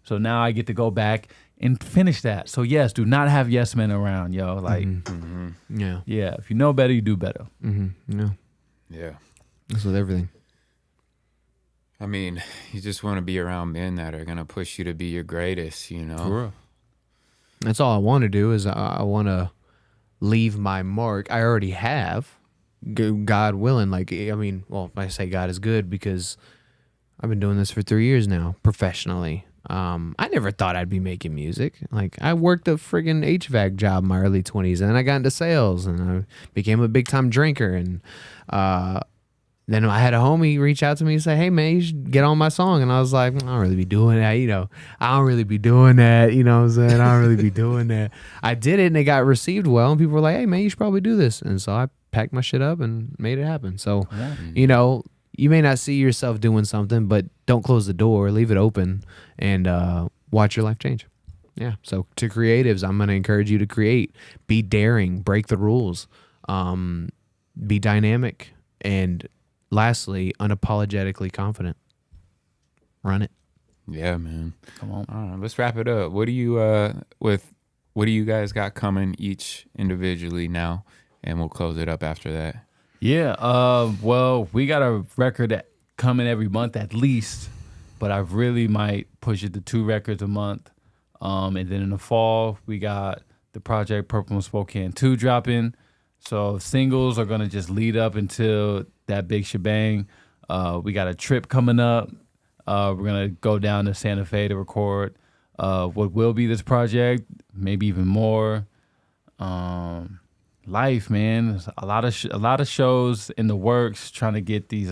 So now I get to go back and finish that. So yes, do not have yes men around, yo. Like,
Yeah.
yeah, if you know better, you do better.
No.
Yeah.
That's with everything.
I mean, you just want to be around men that are going to push you to be your greatest, you know?
For real.
That's all I want to do is I want to leave my mark. I already have, God willing. Like, I mean, well, I say God is good because I've been doing this for 3 years now professionally. I never thought I'd be making music. Like, I worked a friggin' HVAC job in my early 20s, and then I got into sales, and I became a big time drinker. And then I had a homie reach out to me and say, hey, man, you should get on my song. And I was like, I don't really be doing that, you know. I don't really be doing that, you know what I'm saying? I don't really be doing that. I did it, and it got received well, and people were like, hey, man, you should probably do this. And so I packed my shit up and made it happen. So, you know, you may not see yourself doing something, but don't close the door. Leave it open and watch your life change. Yeah. So to creatives, I'm going to encourage you to create. Be daring. Break the rules. Be dynamic. And lastly, unapologetically confident. Run it.
Yeah, man.
Come on.
All right, let's wrap it up. What do you what do you guys got coming each individually now? And we'll close it up after that.
Yeah, well, we got a record coming every month at least, but I really might push it to 2 records a month. And then in the fall, we got the project Purple and Spokane 2 dropping. So singles are going to just lead up until that big shebang. We got a trip coming up. We're going to go down to Santa Fe to record what will be this project, maybe even more. Life, man. There's a lot of shows in the works, trying to get these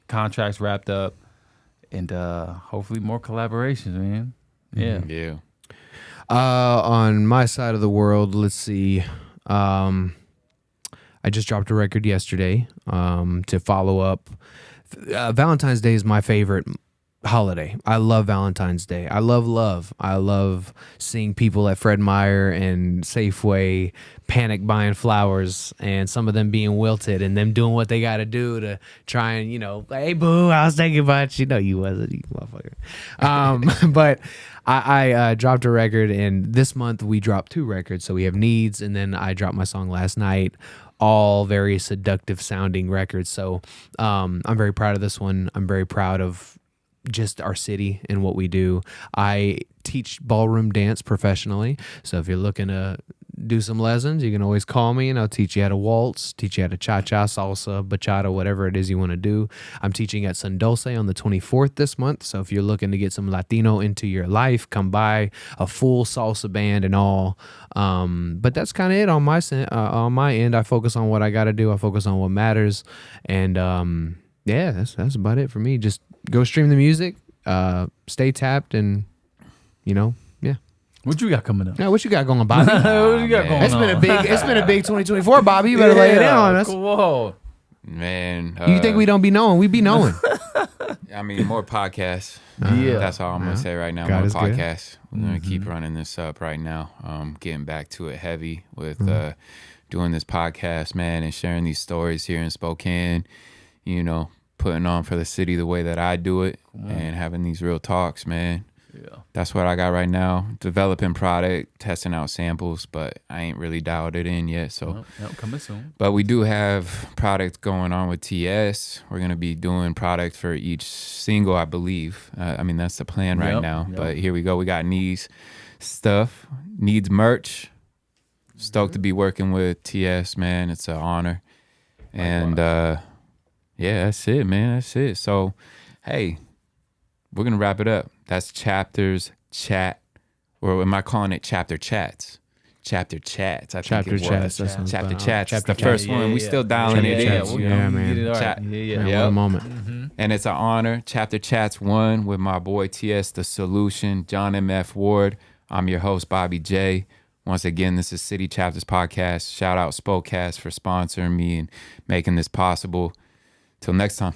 contracts wrapped up, and hopefully more collaborations, man. Yeah.
Yeah.
On my side of the world, let's see. I just dropped a record yesterday to follow up. Valentine's Day is my favorite holiday. I love Valentine's Day. I love love. I love seeing people at Fred Meyer and Safeway panic buying flowers, and some of them being wilted, and them doing what they got to do to try and, you know, hey boo, I was thinking about you. No, you wasn't, you motherfucker. But I dropped a record, and this month we dropped 2 records. So we have Needs, and then I dropped my song last night. All very seductive sounding records. So I'm very proud of this one. I'm very proud of just our city and what we do. I teach ballroom dance professionally. So if you're looking to do some lessons, you can always call me and I'll teach you how to waltz, teach you how to cha-cha, salsa, bachata, whatever it is you want to do. I'm teaching at Sun Dulce on the 24th this month. So if you're looking to get some Latino into your life, come by. A full salsa band and all. But that's kind of it on my end. I focus on what I got to do. I focus on what matters. And yeah, that's about it for me. Just go stream the music, stay tapped, and, you know, yeah.
What you got coming up?
Now, what you got going, Bobby?
What you got going
It's
on?
It's been a big 2024, Bobby. You better lay it down on us.
Whoa.
Man.
You think we don't be knowing? We be knowing.
I mean, more podcasts.
Yeah.
That's all I'm going to say right now.
God
More
is good.
podcasts. We're going to keep running this up right now. Getting back to it heavy with doing this podcast, man, and sharing these stories here in Spokane, you know, putting on for the city the way that I do it and having these real talks, man.
Yeah.
That's what I got right now. Developing product, testing out samples, but I ain't really dialed it in yet. So,
Coming soon.
but we do have product going on with TS. We're gonna be doing product for each single, I believe. I mean, that's the plan right now.
Yep.
But here we go. We got Needs stuff, Needs merch. Stoked to be working with TS, man. It's an honor. And yeah, that's it, man. That's it. So, hey, we're gonna wrap it up. That's Chapters Chat, or am I calling it Chapter Chats? Chapter Chats. I
Chapter
think it
Chats.
was.
That sounds
Chapter
about-
Chats. It's
Chapter
the first
Yeah,
one.
yeah,
We
yeah.
still dialing it
Chats.
in.
We'll
you know?
man.
get it all right.
Chat.
Yeah.
Man,
Yep.
what a moment.
And it's an honor. Chapter Chats 1 with my boy T.S The Solution, John M.F. Ward. I'm your host, Bobby J. Once again, this is City Chapters Podcast. Shout out Spokecast for sponsoring me and making this possible. Till next time.